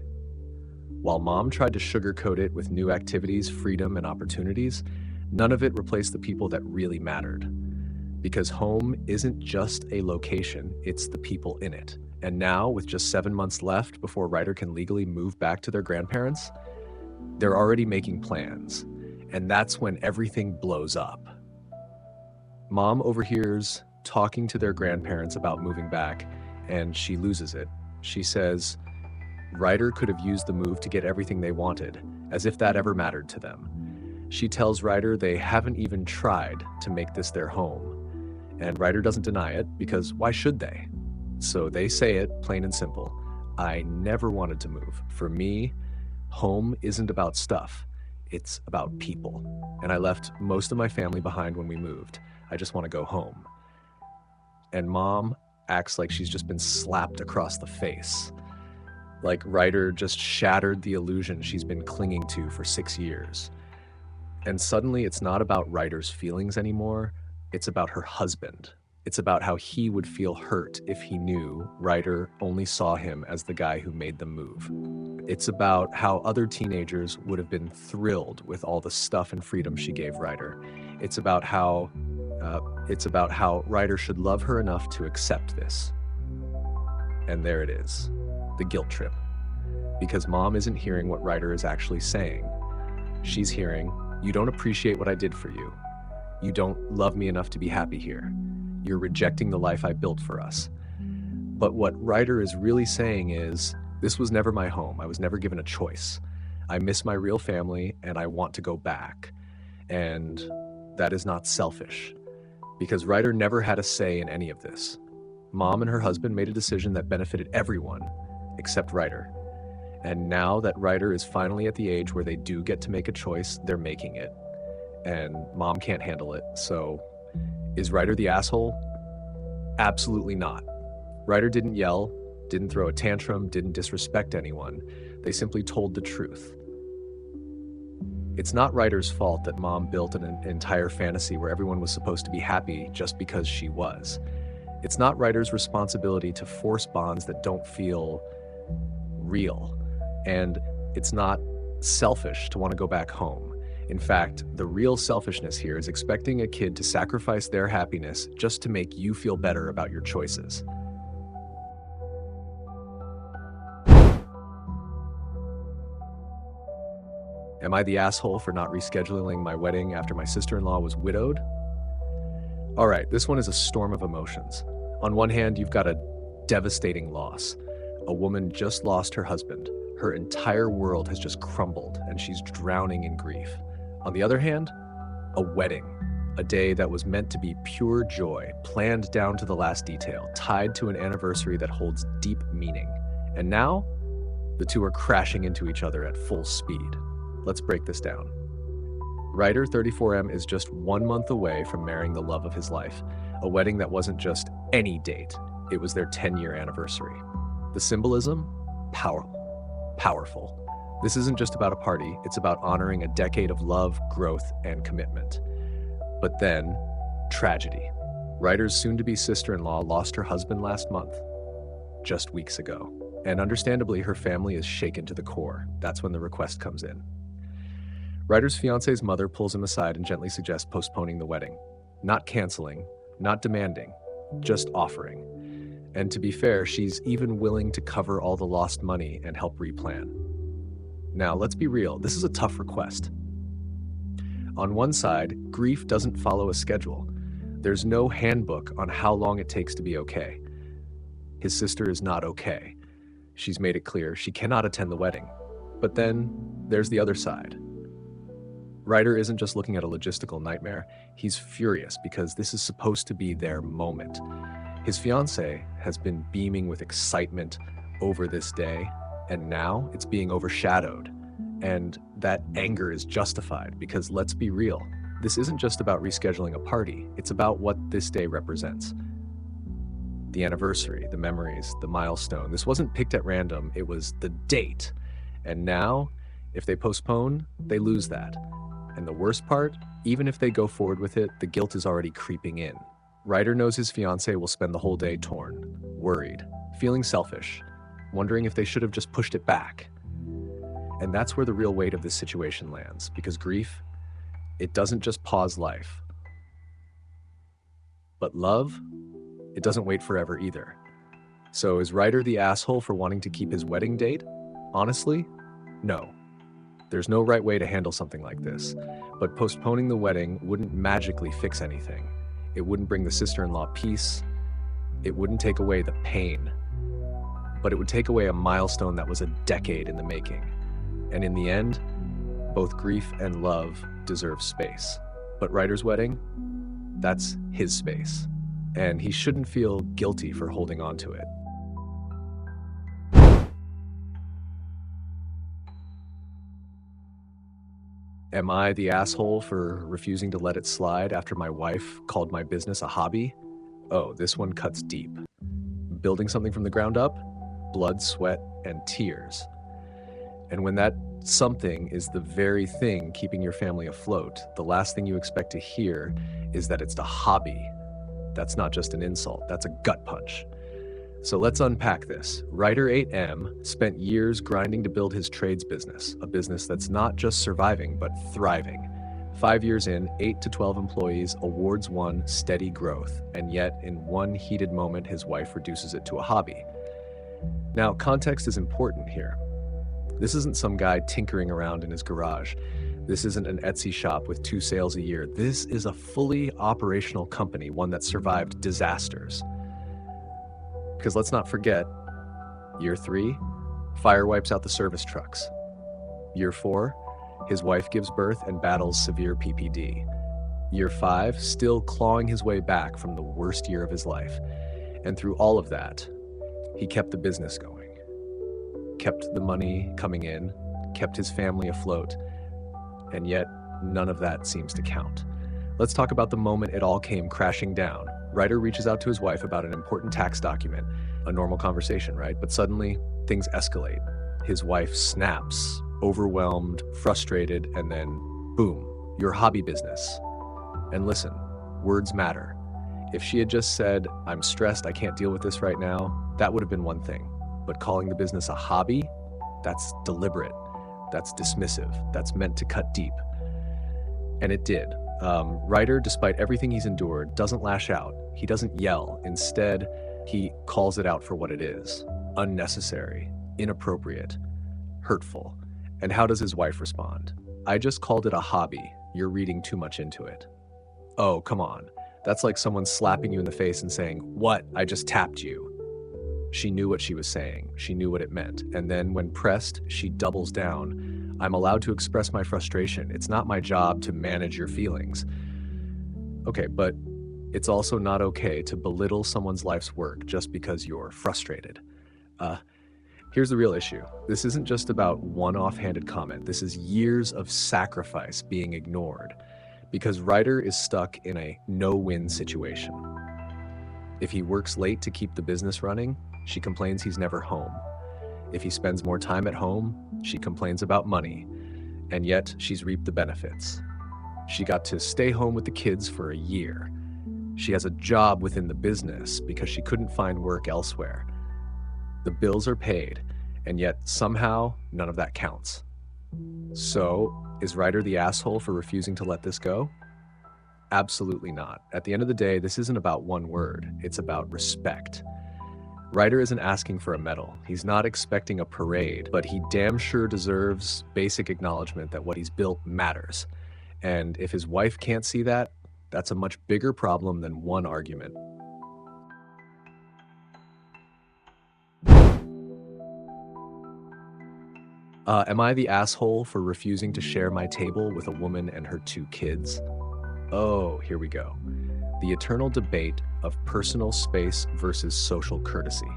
While Mom tried to sugarcoat it with new activities, freedom, and opportunities, none of it replaced the people that really mattered. Because home isn't just a location, it's the people in it. And now, with just 7 months left before Ryder can legally move back to their grandparents, they're already making plans. And that's when everything blows up. Mom overhears talking to their grandparents about moving back, and she loses it. She says, Ryder could have used the move to get everything they wanted, as if that ever mattered to them. She tells Ryder they haven't even tried to make this their home. And Ryder doesn't deny it, because why should they? So they say it, plain and simple. I never wanted to move. For me, home isn't about stuff. It's about people. And I left most of my family behind when we moved. I just want to go home. And Mom acts like she's just been slapped across the face. Like Ryder just shattered the illusion she's been clinging to for 6 years. And suddenly it's not about Ryder's feelings anymore. It's about her husband. It's about how he would feel hurt if he knew Ryder only saw him as the guy who made them move. It's about how other teenagers would have been thrilled with all the stuff and freedom she gave Ryder. It's about how Ryder should love her enough to accept this. And there it is, the guilt trip. Because Mom isn't hearing what Ryder is actually saying. She's hearing, you don't appreciate what I did for you. You don't love me enough to be happy here. You're rejecting the life I built for us. But what Ryder is really saying is, this was never my home. I was never given a choice. I miss my real family and I want to go back. And that is not selfish. because Ryder never had a say in any of this. Mom and her husband made a decision that benefited everyone except Ryder. And now that Ryder is finally at the age where they do get to make a choice, they're making it. And Mom can't handle it. So is Ryder the asshole? Absolutely not. Ryder didn't yell, didn't throw a tantrum, didn't disrespect anyone. They simply told the truth. It's not Ryder's fault that Mom built an entire fantasy where everyone was supposed to be happy just because she was. It's not Ryder's responsibility to force bonds that don't feel real. And it's not selfish to want to go back home. In fact, the real selfishness here is expecting a kid to sacrifice their happiness just to make you feel better about your choices. Am I the asshole for not rescheduling my wedding after my sister-in-law was widowed? All right, this one is a storm of emotions. On one hand, you've got a devastating loss. A woman just lost her husband. Her entire world has just crumbled, and she's drowning in grief. On the other hand, a wedding. A day that was meant to be pure joy, planned down to the last detail, tied to an anniversary that holds deep meaning. And now, the two are crashing into each other at full speed. Let's break this down. Ryder, 34M, is just 1 month away from marrying the love of his life, a wedding that wasn't just any date, it was their 10-year anniversary. The symbolism? Powerful. This isn't just about a party, it's about honoring a decade of love, growth, and commitment. But then, tragedy. Ryder's soon-to-be sister-in-law lost her husband last month, just weeks ago. And understandably, her family is shaken to the core. That's when the request comes in. Ryder's fiance's mother pulls him aside and gently suggests postponing the wedding. Not canceling, not demanding, just offering. And to be fair, she's even willing to cover all the lost money and help replan. Now, let's be real, this is a tough request. On one side, grief doesn't follow a schedule. There's no handbook on how long it takes to be okay. His sister is not okay. She's made it clear she cannot attend the wedding. But then, there's the other side. Ryder isn't just looking at a logistical nightmare, he's furious because this is supposed to be their moment. His fiancée has been beaming with excitement over this day, and now it's being overshadowed. And that anger is justified because let's be real, this isn't just about rescheduling a party, it's about what this day represents. The anniversary, the memories, the milestone. This wasn't picked at random, it was the date. And now, if they postpone, they lose that. And the worst part, even if they go forward with it, the guilt is already creeping in. Ryder knows his fiancée will spend the whole day torn, worried, feeling selfish, wondering if they should have just pushed it back. And that's where the real weight of this situation lands, because grief, it doesn't just pause life. But love, it doesn't wait forever either. So is Ryder the asshole for wanting to keep his wedding date? Honestly, no. There's no right way to handle something like this, but postponing the wedding wouldn't magically fix anything. It wouldn't bring the sister-in-law peace. It wouldn't take away the pain, but it would take away a milestone that was a decade in the making. And in the end, both grief and love deserve space. But Ryder's wedding, that's his space, and he shouldn't feel guilty for holding on to it. Am I the asshole for refusing to let it slide after my wife called my business a hobby? Oh, this one cuts deep. Building something from the ground up? Blood, sweat, and tears. And when that something is the very thing keeping your family afloat, the last thing you expect to hear is that it's a hobby. That's not just an insult, that's a gut punch. So let's unpack this. Ryder 8M spent years grinding to build his trades business, a business that's not just surviving, but thriving. 5 years in, 8 to 12 employees, awards won, steady growth, and yet in one heated moment, his wife reduces it to a hobby. Now, context is important here. This isn't some guy tinkering around in his garage. This isn't an Etsy shop with 2 sales a year. This is a fully operational company, one that survived disasters. Because let's not forget, year 3, fire wipes out the service trucks. Year 4, his wife gives birth and battles severe PPD. Year 5, still clawing his way back from the worst year of his life. And through all of that, he kept the business going, kept the money coming in, kept his family afloat, and yet none of that seems to count. Let's talk about the moment it all came crashing down. Ryder reaches out to his wife about an important tax document, a normal conversation, right? But suddenly, things escalate. His wife snaps, overwhelmed, frustrated, and then, boom, your hobby business. And listen, words matter. If she had just said, I'm stressed, I can't deal with this right now, that would have been one thing. But calling the business a hobby, that's deliberate, that's dismissive, that's meant to cut deep. And it did. Ryder, despite everything he's endured, doesn't lash out. He doesn't yell. Instead, he calls it out for what it is. Unnecessary, inappropriate, hurtful. And how does his wife respond? I just called it a hobby. You're reading too much into it. Oh, come on. That's like someone slapping you in the face and saying, what? I just tapped you. She knew what she was saying. She knew what it meant. And then when pressed, she doubles down. I'm allowed to express my frustration. It's not my job to manage your feelings. Okay, but it's also not okay to belittle someone's life's work just because you're frustrated. Here's the real issue. This isn't just about one offhanded comment. This is years of sacrifice being ignored because Ryder is stuck in a no-win situation. If he works late to keep the business running, she complains he's never home. If he spends more time at home, she complains about money, and yet she's reaped the benefits. She got to stay home with the kids for a year. She has a job within the business because she couldn't find work elsewhere. The bills are paid, and yet somehow none of that counts. So, is Ryder the asshole for refusing to let this go? Absolutely not. At the end of the day, this isn't about one word. It's about respect. Ryder isn't asking for a medal. He's not expecting a parade, but he damn sure deserves basic acknowledgement that what he's built matters. And if his wife can't see that, that's a much bigger problem than one argument. Am I the asshole for refusing to share my table with a woman and her 2 kids? Oh, here we go. The eternal debate of personal space versus social courtesy.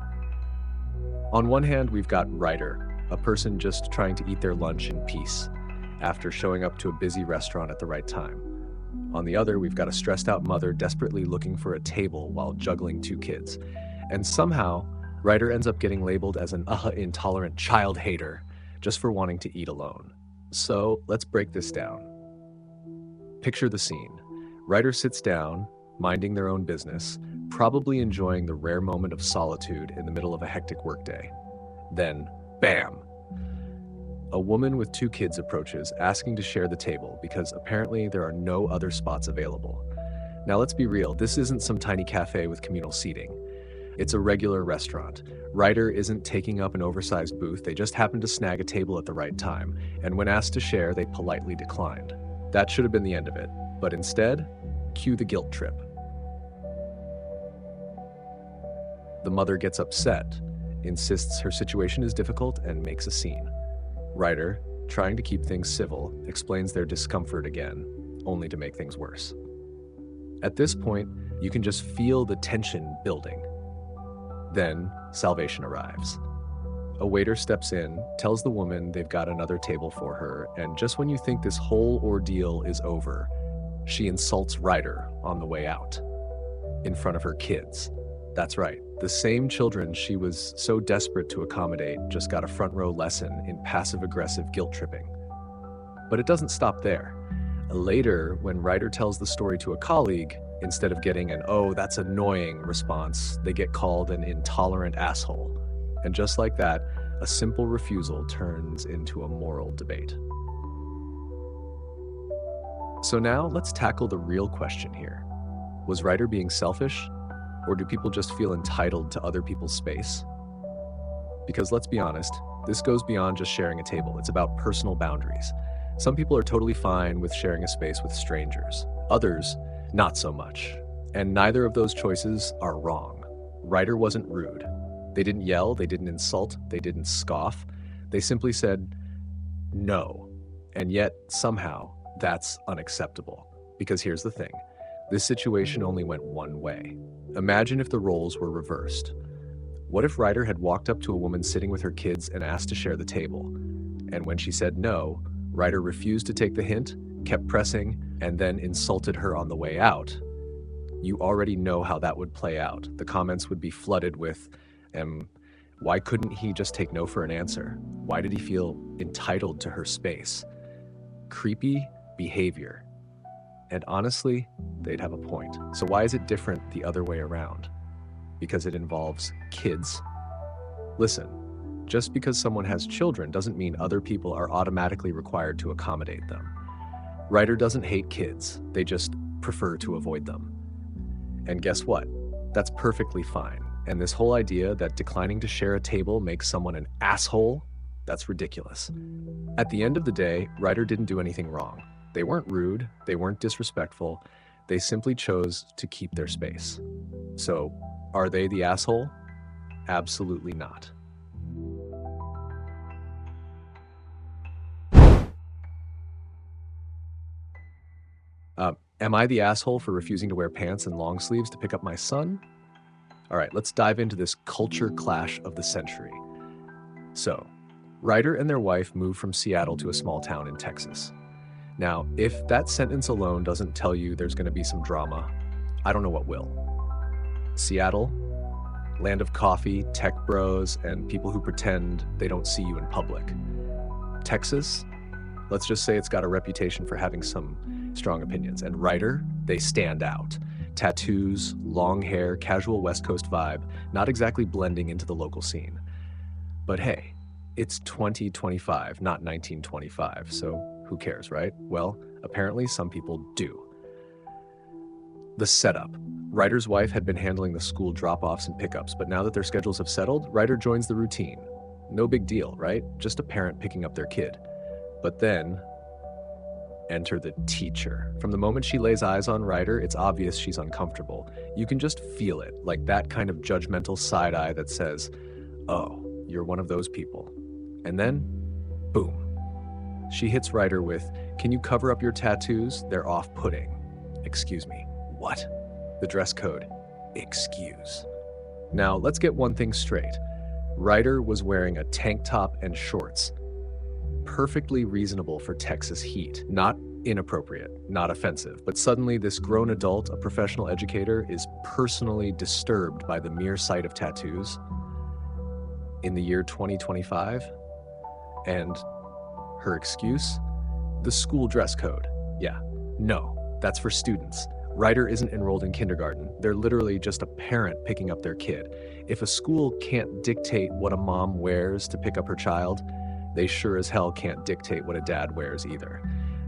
On one hand, we've got Ryder, a person just trying to eat their lunch in peace after showing up to a busy restaurant at the right time. On the other, we've got a stressed out mother desperately looking for a table while juggling 2 kids. And somehow, Ryder ends up getting labeled as an intolerant child hater just for wanting to eat alone. So let's break this down. Picture the scene. Ryder sits down, minding their own business, probably enjoying the rare moment of solitude in the middle of a hectic workday. Then, bam! A woman with 2 kids approaches, asking to share the table because apparently there are no other spots available. Now let's be real, this isn't some tiny cafe with communal seating. It's a regular restaurant. Ryder isn't taking up an oversized booth, they just happened to snag a table at the right time, and when asked to share, they politely declined. That should have been the end of it, but instead, cue the guilt trip. The mother gets upset, insists her situation is difficult, and makes a scene. Ryder, trying to keep things civil, explains their discomfort again, only to make things worse. At this point, you can just feel the tension building. Then, salvation arrives. A waiter steps in, tells the woman they've got another table for her, and just when you think this whole ordeal is over, she insults Ryder on the way out, in front of her kids. That's right, the same children she was so desperate to accommodate just got a front row lesson in passive-aggressive guilt tripping. But it doesn't stop there. Later, when Ryder tells the story to a colleague, instead of getting an "oh, that's annoying" response, they get called an intolerant asshole. And just like that, a simple refusal turns into a moral debate. So now, let's tackle the real question here. Was Ryder being selfish? Or do people just feel entitled to other people's space? Because let's be honest, this goes beyond just sharing a table. It's about personal boundaries. Some people are totally fine with sharing a space with strangers. Others, not so much. And neither of those choices are wrong. Ryder wasn't rude. They didn't yell, they didn't insult, they didn't scoff. They simply said, no. And yet, somehow, that's unacceptable. Because here's the thing. This situation only went one way. Imagine if the roles were reversed. What if Ryder had walked up to a woman sitting with her kids and asked to share the table? And when she said no, Ryder refused to take the hint, kept pressing, and then insulted her on the way out. You already know how that would play out. The comments would be flooded with, why couldn't he just take no for an answer? Why did he feel entitled to her space? Creepy behavior. And honestly, they'd have a point. So why is it different the other way around? Because it involves kids. Listen, just because someone has children doesn't mean other people are automatically required to accommodate them. Ryder doesn't hate kids, they just prefer to avoid them. And guess what? That's perfectly fine. And this whole idea that declining to share a table makes someone an asshole, that's ridiculous. At the end of the day, Ryder didn't do anything wrong. They weren't rude, they weren't disrespectful, they simply chose to keep their space. So, are they the asshole? Absolutely not. Am I the asshole for refusing to wear pants and long sleeves to pick up my son? All right, let's dive into this culture clash of the century. So, Ryder and their wife moved from Seattle to a small town in Texas. Now, if that sentence alone doesn't tell you there's going to be some drama, I don't know what will. Seattle, land of coffee, tech bros, and people who pretend they don't see you in public. Texas, let's just say it's got a reputation for having some strong opinions. And Ryder, they stand out. Tattoos, long hair, casual West Coast vibe, not exactly blending into the local scene. But hey, it's 2025, not 1925, so who cares, right? Well, apparently some people do. The setup. Ryder's wife had been handling the school drop-offs and pickups, but now that their schedules have settled, Ryder joins the routine. No big deal, right? Just a parent picking up their kid. But then, enter the teacher. From the moment she lays eyes on Ryder, it's obvious she's uncomfortable. You can just feel it, like that kind of judgmental side eye that says, oh, you're one of those people. And then, boom. She hits Ryder with, can you cover up your tattoos? They're off-putting. Excuse me, what? The dress code, excuse. Now, let's get one thing straight. Ryder was wearing a tank top and shorts. Perfectly reasonable for Texas heat. Not inappropriate, not offensive. But suddenly this grown adult, a professional educator, is personally disturbed by the mere sight of tattoos in the year 2025. And her excuse? The school dress code. Yeah, no, that's for students. Ryder isn't enrolled in kindergarten. They're literally just a parent picking up their kid. If a school can't dictate what a mom wears to pick up her child, they sure as hell can't dictate what a dad wears either.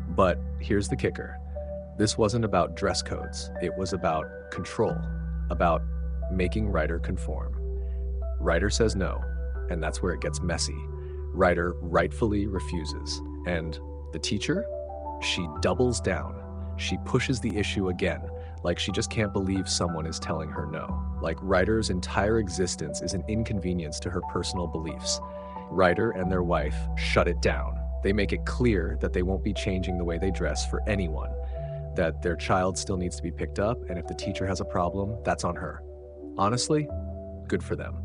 But here's the kicker. This wasn't about dress codes. It was about control, about making Ryder conform. Ryder says no, and that's where it gets messy. Ryder rightfully refuses. And the teacher? She doubles down. She pushes the issue again, like she just can't believe someone is telling her no. Like Ryder's entire existence is an inconvenience to her personal beliefs. Ryder and their wife shut it down. They make it clear that they won't be changing the way they dress for anyone, that their child still needs to be picked up, and if the teacher has a problem, that's on her. Honestly, good for them.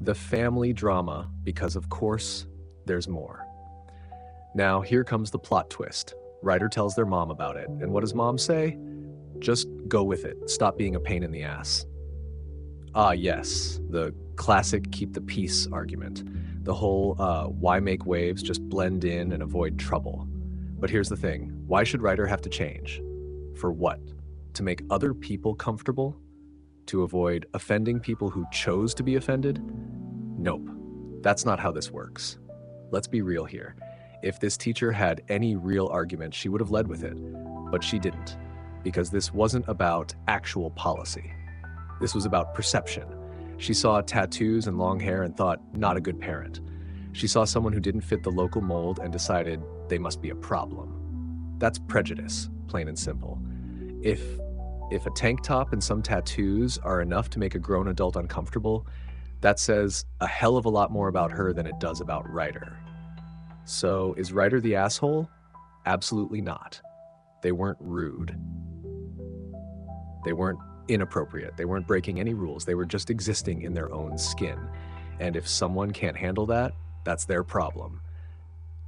The family drama, because of course, there's more. Now, here comes the plot twist. Ryder tells their mom about it, and what does mom say? Just go with it. Stop being a pain in the ass. Ah, yes, the classic keep the peace argument. The whole why make waves, just blend in and avoid trouble. But here's the thing, why should Ryder have to change? For what? To make other people comfortable? To avoid offending people who chose to be offended? Nope, that's not how this works. Let's be real here. If this teacher had any real argument, she would have led with it, but she didn't, because this wasn't about actual policy. This was about perception. She saw tattoos and long hair and thought, not a good parent. She saw someone who didn't fit the local mold and decided they must be a problem. That's prejudice, plain and simple. If a tank top and some tattoos are enough to make a grown adult uncomfortable, that says a hell of a lot more about her than it does about Ryder. So, is Ryder the asshole? Absolutely not. They weren't rude. They weren't inappropriate. They weren't breaking any rules. They were just existing in their own skin. And if someone can't handle that, that's their problem,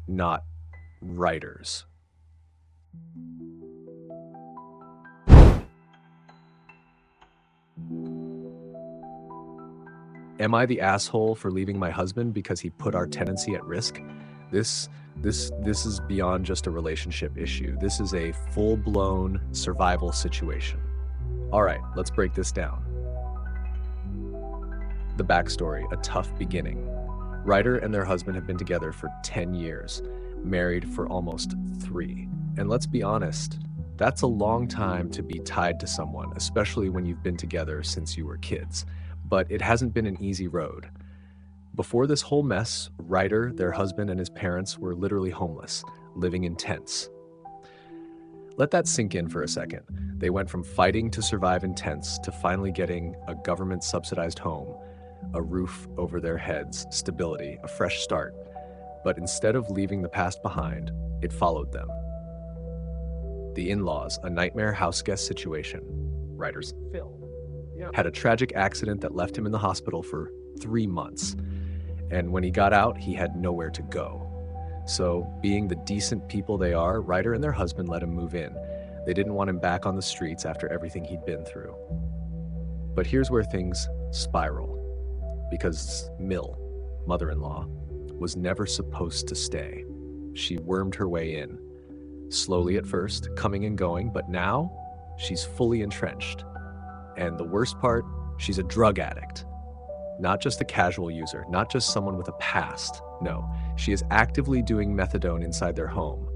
not writers. Am I the asshole for leaving my husband because he put our tenancy at risk? This is beyond just a relationship issue. This is a full-blown survival situation. All right, let's break this down. The backstory, a tough beginning. Ryder and their husband have been together for 10 years, married for almost 3. And let's be honest, that's a long time to be tied to someone, especially when you've been together since you were kids. But it hasn't been an easy road. Before this whole mess, Ryder, their husband, and his parents were literally homeless, living in tents. Let that sink in for a second. They went from fighting to survive in tents to finally getting a government-subsidized home, a roof over their heads, stability, a fresh start. But instead of leaving the past behind, it followed them. The in-laws, a nightmare house guest situation. Ryder's Phil had a tragic accident that left him in the hospital for 3 months. And when he got out, he had nowhere to go. So, being the decent people they are, Ryder and their husband let him move in. They didn't want him back on the streets after everything he'd been through. But here's where things spiral. Because Mill, mother-in-law, was never supposed to stay. She wormed her way in. Slowly at first, coming and going, but now she's fully entrenched. And the worst part, she's a drug addict. Not just a casual user, not just someone with a past. No, she is actively doing methadone inside their home.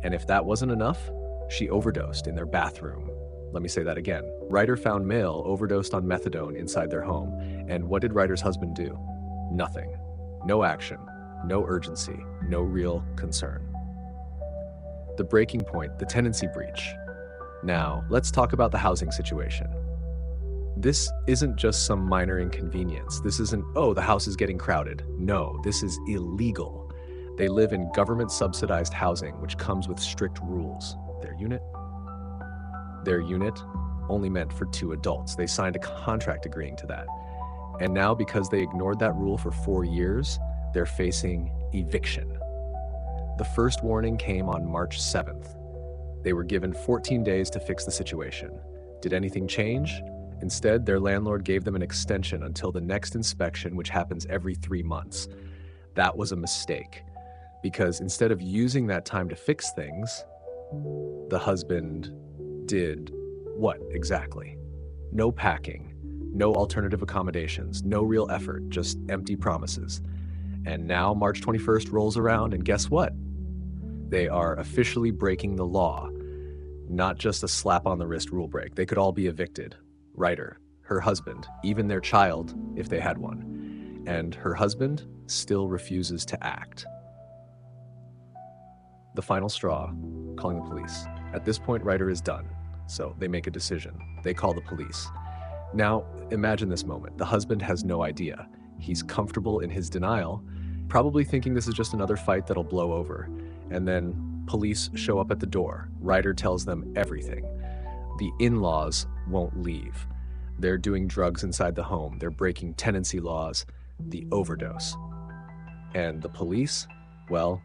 And if that wasn't enough, she overdosed in their bathroom. Let me say that again. Ryder found Mill overdosed on methadone inside their home. And what did Ryder's husband do? Nothing. No action, no urgency, no real concern. The breaking point, the tenancy breach. Now, let's talk about the housing situation. This isn't just some minor inconvenience. This isn't, oh, the house is getting crowded. No, this is illegal. They live in government-subsidized housing, which comes with strict rules. Their unit only meant for 2 adults. They signed a contract agreeing to that. And now, because they ignored that rule for 4 years, they're facing eviction. The first warning came on March 7th. They were given 14 days to fix the situation. Did anything change? Instead, their landlord gave them an extension until the next inspection, which happens every 3 months. That was a mistake, because instead of using that time to fix things, the husband did what exactly? No packing, no alternative accommodations, no real effort, just empty promises. And now March 21st rolls around, and guess what? They are officially breaking the law. Not just a slap on the wrist rule break. They could all be evicted. Ryder, her husband, even their child, if they had one. And her husband still refuses to act. The final straw, calling the police. At this point, Ryder is done, so they make a decision. They call the police. Now, imagine this moment. The husband has no idea. He's comfortable in his denial, probably thinking this is just another fight that'll blow over. And then police show up at the door. Ryder tells them everything. The in-laws won't leave. They're doing drugs inside the home. They're breaking tenancy laws, the overdose. And the police, well,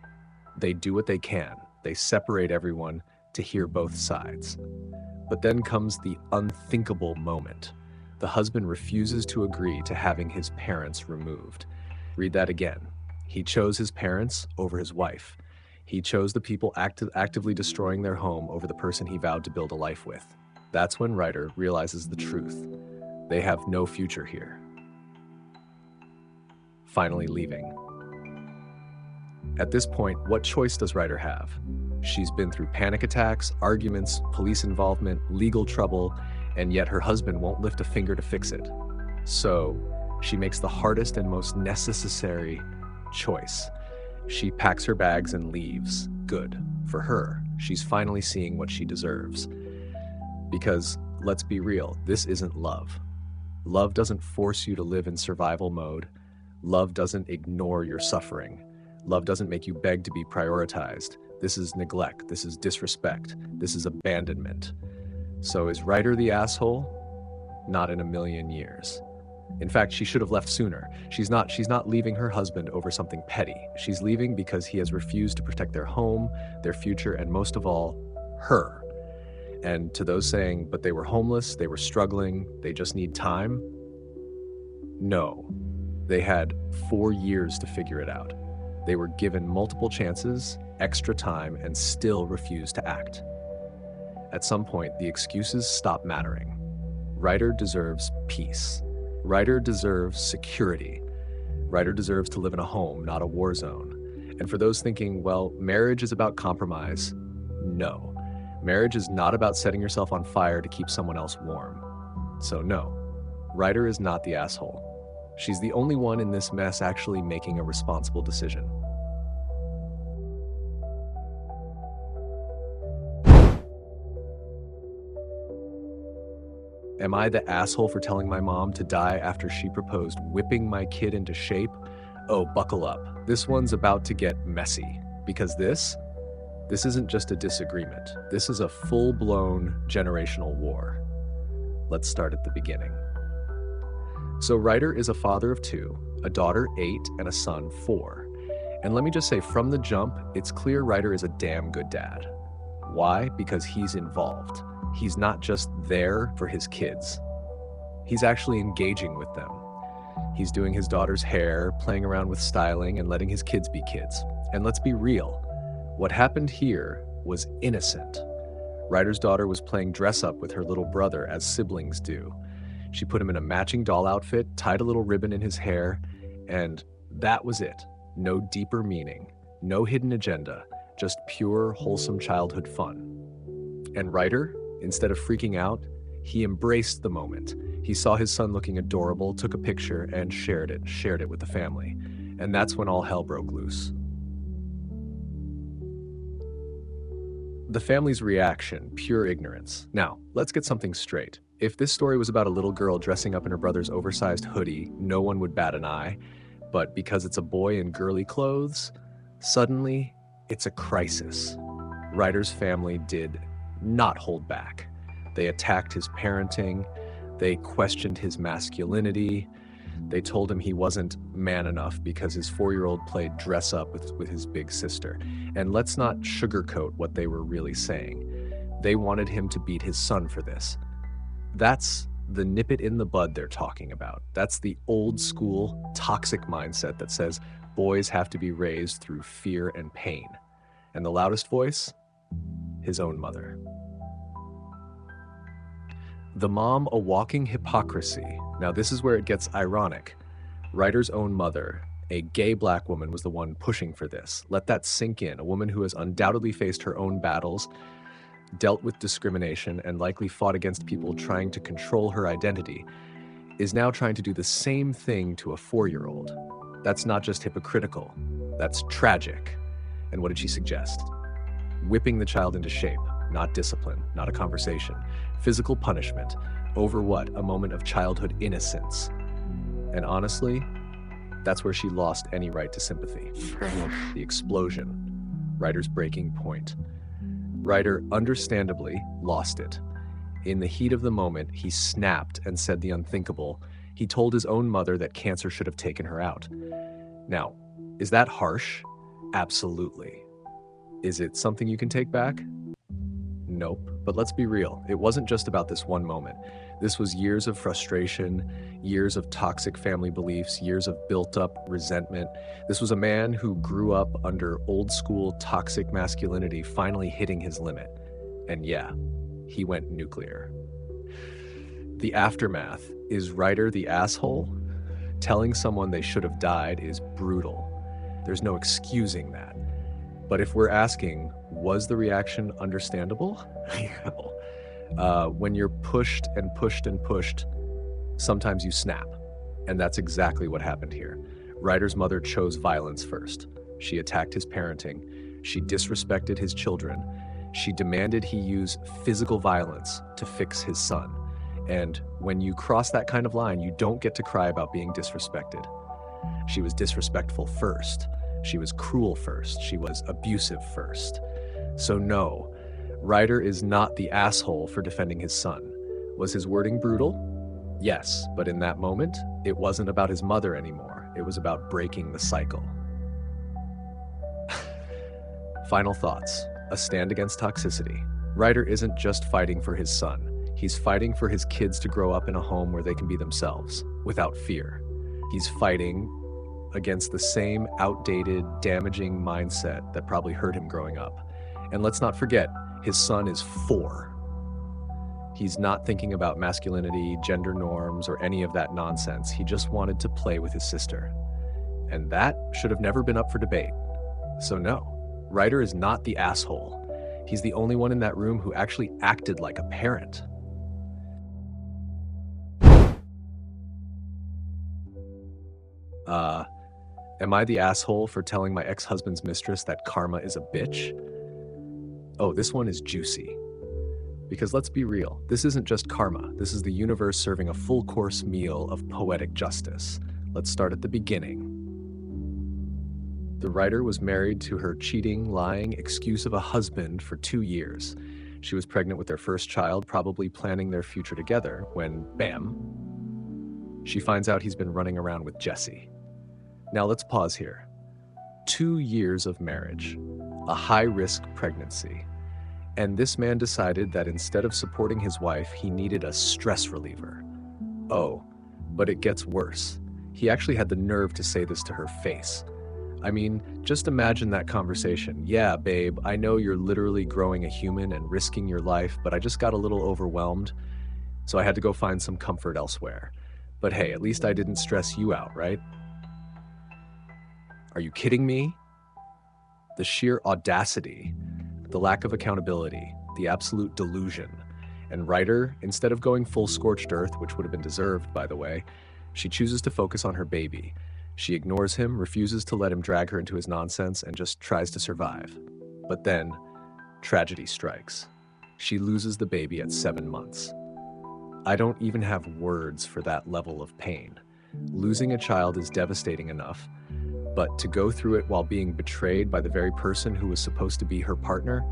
they do what they can. They separate everyone to hear both sides. But then comes the unthinkable moment. The husband refuses to agree to having his parents removed. Read that again. He chose his parents over his wife. He chose the people actively destroying their home over the person he vowed to build a life with. That's when Ryder realizes the truth. They have no future here. Finally leaving. At this point, what choice does Ryder have? She's been through panic attacks, arguments, police involvement, legal trouble, and yet her husband won't lift a finger to fix it. So, she makes the hardest and most necessary choice. She packs her bags and leaves. Good. For her, she's finally seeing what she deserves. Because, let's be real, this isn't love. Love doesn't force you to live in survival mode. Love doesn't ignore your suffering. Love doesn't make you beg to be prioritized. This is neglect. This is disrespect. This is abandonment. So is Ryder the asshole? Not in a million years. In fact, she should have left sooner. She's not leaving her husband over something petty. She's leaving because he has refused to protect their home, their future, and most of all, her. And to those saying, but they were homeless, they were struggling, they just need time. No, they had 4 years to figure it out. They were given multiple chances, extra time, and still refused to act. At some point, the excuses stop mattering. Ryder deserves peace. Ryder deserves security. Ryder deserves to live in a home, not a war zone. And for those thinking, well, marriage is about compromise, no. Marriage is not about setting yourself on fire to keep someone else warm. So no, Ryder is not the asshole. She's the only one in this mess actually making a responsible decision. Am I the asshole for telling my mom to die after she proposed whipping my kid into shape? Oh, buckle up. This one's about to get messy, because this isn't just a disagreement. This is a full-blown generational war. Let's start at the beginning. So Ryder is a father of 2, a daughter 8, and a son 4. And let me just say, from the jump, it's clear Ryder is a damn good dad. Why? Because he's involved. He's not just there for his kids. He's actually engaging with them. He's doing his daughter's hair, playing around with styling, and letting his kids be kids. And let's be real, what happened here was innocent. Ryder's daughter was playing dress up with her little brother, as siblings do. She put him in a matching doll outfit, tied a little ribbon in his hair, and that was it. No deeper meaning, no hidden agenda, just pure, wholesome childhood fun. And Ryder, instead of freaking out, he embraced the moment. He saw his son looking adorable, took a picture, and shared it with the family. And that's when all hell broke loose. The family's reaction, pure ignorance. Now, let's get something straight. If this story was about a little girl dressing up in her brother's oversized hoodie, no one would bat an eye. But because it's a boy in girly clothes, suddenly it's a crisis. Ryder's family did not hold back. They attacked his parenting. They questioned his masculinity. They told him he wasn't man enough because his 4-year-old played dress up with his big sister. And let's not sugarcoat what they were really saying. They wanted him to beat his son for this. That's the nip it in the bud they're talking about. That's the old school toxic mindset that says boys have to be raised through fear and pain. And the loudest voice? His own mother. The mom, a walking hypocrisy. Now this is where it gets ironic. Ryder's own mother, a gay black woman, was the one pushing for this. Let that sink in. A woman who has undoubtedly faced her own battles, dealt with discrimination, and likely fought against people trying to control her identity, is now trying to do the same thing to a 4-year-old. That's not just hypocritical, that's tragic. And what did she suggest? Whipping the child into shape, not discipline, not a conversation. Physical punishment. Over what? A moment of childhood innocence. And honestly, that's where she lost any right to sympathy. The explosion. Ryder's breaking point. Ryder understandably lost it. In the heat of the moment, he snapped and said the unthinkable. He told his own mother that cancer should have taken her out. Now, is that harsh? Absolutely. Is it something you can take back? Nope. But let's be real. It wasn't just about this one moment. This was years of frustration, years of toxic family beliefs, years of built-up resentment. This was a man who grew up under old-school toxic masculinity finally hitting his limit. And yeah, he went nuclear. The aftermath. Is Ryder the asshole? Telling someone they should have died is brutal. There's no excusing that. But if we're asking, was the reaction understandable? When you're pushed and pushed and pushed, sometimes you snap. And that's exactly what happened here. Ryder's mother chose violence first. She attacked his parenting. She disrespected his children. She demanded he use physical violence to fix his son. And when you cross that kind of line, you don't get to cry about being disrespected. She was disrespectful first. She was cruel first. She was abusive first. So no, Ryder is not the asshole for defending his son. Was his wording brutal? Yes, but in that moment, it wasn't about his mother anymore. It was about breaking the cycle. Final thoughts. A stand against toxicity. Ryder isn't just fighting for his son. He's fighting for his kids to grow up in a home where they can be themselves, without fear. He's fighting against the same outdated, damaging mindset that probably hurt him growing up. And let's not forget, his son is 4. He's not thinking about masculinity, gender norms, or any of that nonsense. He just wanted to play with his sister. And that should have never been up for debate. So no, Ryder is not the asshole. He's the only one in that room who actually acted like a parent. Am I the asshole for telling my ex-husband's mistress that karma is a bitch? Oh, this one is juicy. Because let's be real, this isn't just karma. This is the universe serving a full-course meal of poetic justice. Let's start at the beginning. The writer was married to her cheating, lying excuse of a husband for 2 years. She was pregnant with their first child, probably planning their future together, when, bam, she finds out he's been running around with Jesse. Now let's pause here. 2 years of marriage, a high-risk pregnancy. And this man decided that instead of supporting his wife, he needed a stress reliever. Oh, but it gets worse. He actually had the nerve to say this to her face. I mean, just imagine that conversation. Yeah, babe, I know you're literally growing a human and risking your life, but I just got a little overwhelmed, so I had to go find some comfort elsewhere. But hey, at least I didn't stress you out, right? Are you kidding me? The sheer audacity, the lack of accountability, the absolute delusion. And Ryder, instead of going full scorched earth, which would have been deserved, by the way, she chooses to focus on her baby. She ignores him, refuses to let him drag her into his nonsense, and just tries to survive. But then, tragedy strikes. She loses the baby at 7 months. I don't even have words for that level of pain. Losing a child is devastating enough, but to go through it while being betrayed by the very person who was supposed to be her partner,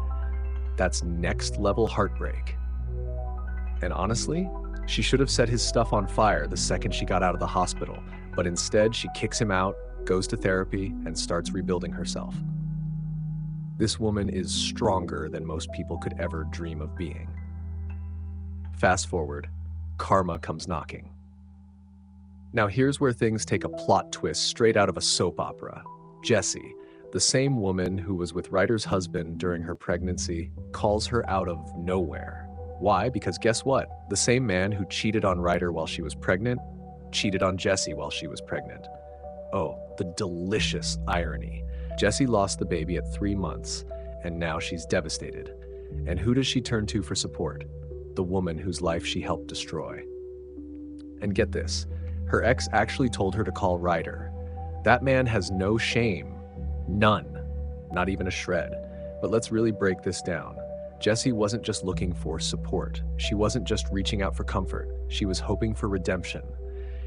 that's next level heartbreak. And honestly, she should have set his stuff on fire the second she got out of the hospital, but instead she kicks him out, goes to therapy, and starts rebuilding herself. This woman is stronger than most people could ever dream of being. Fast forward, karma comes knocking. Now here's where things take a plot twist straight out of a soap opera. Jessie, the same woman who was with Ryder's husband during her pregnancy, calls her out of nowhere. Why? Because guess what? The same man who cheated on Ryder while she was pregnant, cheated on Jessie while she was pregnant. Oh, the delicious irony. Jessie lost the baby at 3 months, and now she's devastated. And who does she turn to for support? The woman whose life she helped destroy. And get this, her ex actually told her to call Ryder. That man has no shame. None. Not even a shred. But let's really break this down. Jessie wasn't just looking for support. She wasn't just reaching out for comfort. She was hoping for redemption.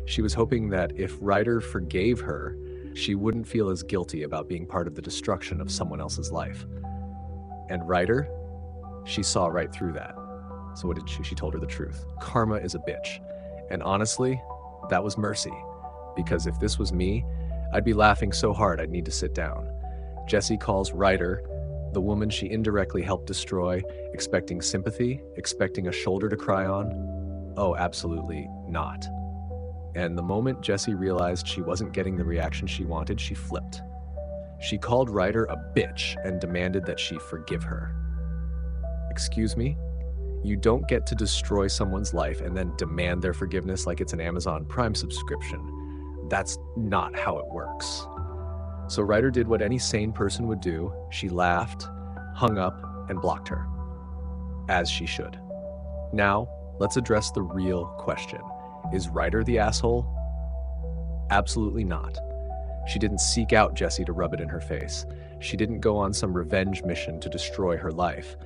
She was hoping that if Ryder forgave her, she wouldn't feel as guilty about being part of the destruction of someone else's life. And Ryder, she saw right through that. So what did she? She told her the truth. Karma is a bitch. And honestly, that was mercy. Because if this was me, I'd be laughing so hard I'd need to sit down. Jessie calls Ryder, the woman she indirectly helped destroy, expecting sympathy, expecting a shoulder to cry on. Oh, absolutely not. And the moment Jessie realized she wasn't getting the reaction she wanted, she flipped. She called Ryder a bitch and demanded that she forgive her. Excuse me? You don't get to destroy someone's life and then demand their forgiveness like it's an Amazon Prime subscription. That's not how it works. So Ryder did what any sane person would do. She laughed, hung up, and blocked her. As she should. Now, let's address the real question. Is Ryder the asshole? Absolutely not. She didn't seek out Jessie to rub it in her face. She didn't go on some revenge mission to destroy her life.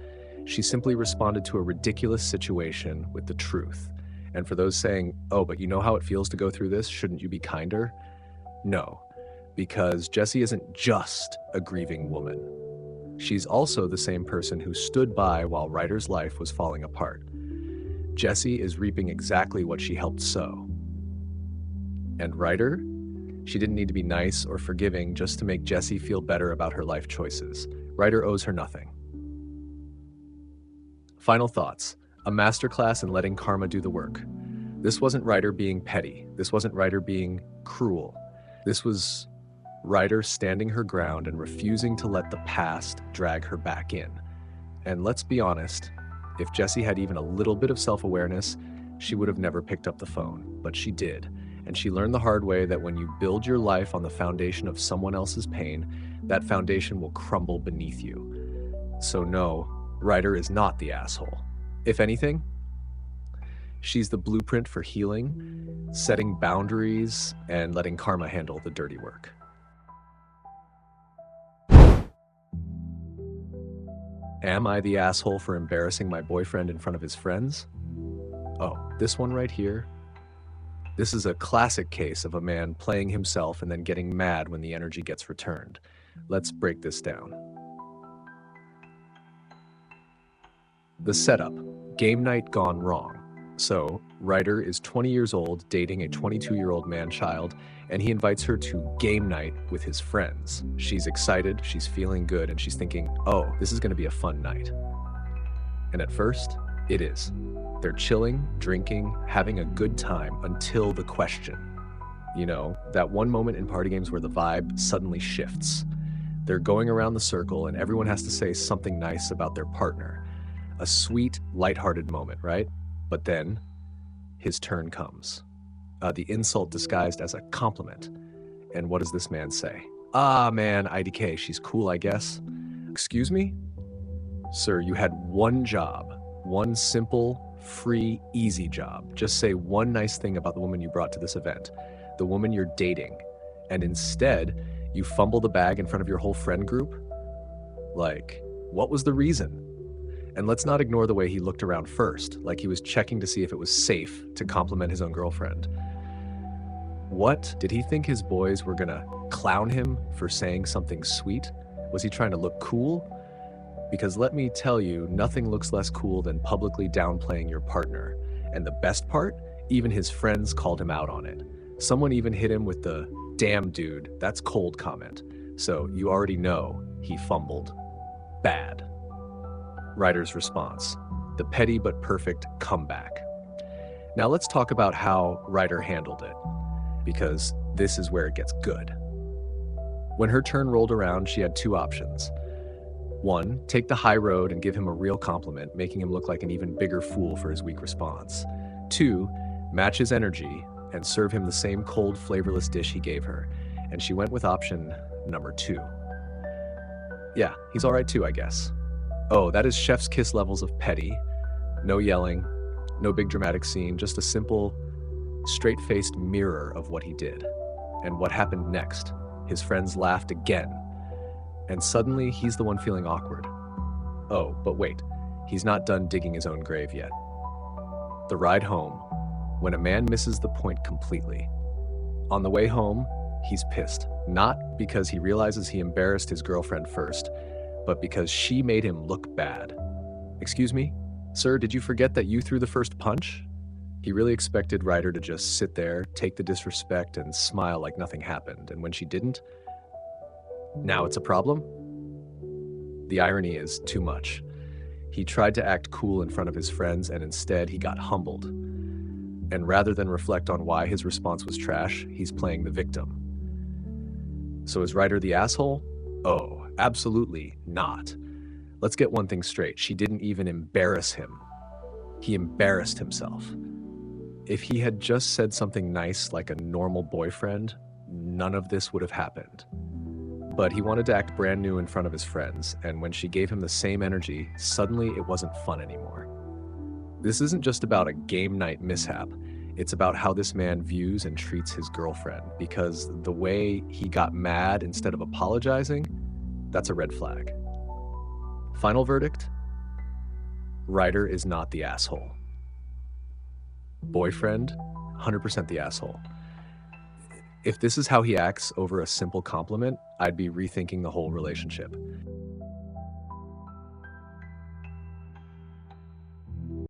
She simply responded to a ridiculous situation with the truth. And for those saying, oh, but you know how it feels to go through this, shouldn't you be kinder? No, because Jessie isn't just a grieving woman. She's also the same person who stood by while Ryder's life was falling apart. Jessie is reaping exactly what she helped sow. And Ryder? She didn't need to be nice or forgiving just to make Jessie feel better about her life choices. Ryder owes her nothing. Final thoughts. A masterclass in letting karma do the work. This wasn't Ryder being petty. This wasn't Ryder being cruel. This was Ryder standing her ground and refusing to let the past drag her back in. And let's be honest, if Jessie had even a little bit of self-awareness, she would have never picked up the phone, but she did. And she learned the hard way that when you build your life on the foundation of someone else's pain, that foundation will crumble beneath you. So no, Ryder is not the asshole. If anything, she's the blueprint for healing, setting boundaries, and letting karma handle the dirty work. Am I the asshole for embarrassing my boyfriend in front of his friends? Oh, this one right here. This is a classic case of a man playing himself and then getting mad when the energy gets returned. Let's break this down. The setup, game night gone wrong. So, Ryder is 20 years old, dating a 22-year-old man-child, and he invites her to game night with his friends. She's excited, she's feeling good, and she's thinking, oh, this is gonna be a fun night. And at first, it is. They're chilling, drinking, having a good time until the question. You know, that one moment in party games where the vibe suddenly shifts. They're going around the circle and everyone has to say something nice about their partner. A sweet, lighthearted moment, right? But then, his turn comes. The insult disguised as a compliment. And what does this man say? Ah, man, IDK, she's cool, I guess. Excuse me? Sir, you had one job. One simple, free, easy job. Just say one nice thing about the woman you brought to this event. The woman you're dating. And instead, you fumble the bag in front of your whole friend group? Like, what was the reason? And let's not ignore the way he looked around first, like he was checking to see if it was safe to compliment his own girlfriend. What? Did he think his boys were gonna clown him for saying something sweet? Was he trying to look cool? Because let me tell you, nothing looks less cool than publicly downplaying your partner. And the best part? Even his friends called him out on it. Someone even hit him with the, damn dude, that's cold comment. So you already know he fumbled. Bad. Ryder's response, the petty but perfect comeback. Now let's talk about how Ryder handled it, because this is where it gets good. When her turn rolled around, she had two options. One, take the high road and give him a real compliment, making him look like an even bigger fool for his weak response. Two, match his energy and serve him the same cold, flavorless dish he gave her. And she went with option number 2. Yeah, he's all right too, I guess. Oh, that is chef's kiss levels of petty. No yelling, no big dramatic scene, just a simple, straight-faced mirror of what he did. And what happened next? His friends laughed again. And suddenly, he's the one feeling awkward. Oh, but wait, he's not done digging his own grave yet. The ride home, when a man misses the point completely. On the way home, he's pissed. Not because he realizes he embarrassed his girlfriend first, but because she made him look bad. Excuse me? Sir, did you forget that you threw the first punch? He really expected Ryder to just sit there, take the disrespect, and smile like nothing happened, and when she didn't, now it's a problem? The irony is too much. He tried to act cool in front of his friends, and instead he got humbled. And rather than reflect on why his response was trash, he's playing the victim. So is Ryder the asshole? Oh, absolutely not. Let's get one thing straight. She didn't even embarrass him. He embarrassed himself. If he had just said something nice like a normal boyfriend, none of this would have happened. But he wanted to act brand new in front of his friends, and when she gave him the same energy, suddenly it wasn't fun anymore. This isn't just about a game night mishap. It's about how this man views and treats his girlfriend, because the way he got mad instead of apologizing, that's a red flag. Final verdict? Ryder is not the asshole. Boyfriend, 100% the asshole. If this is how he acts over a simple compliment, I'd be rethinking the whole relationship.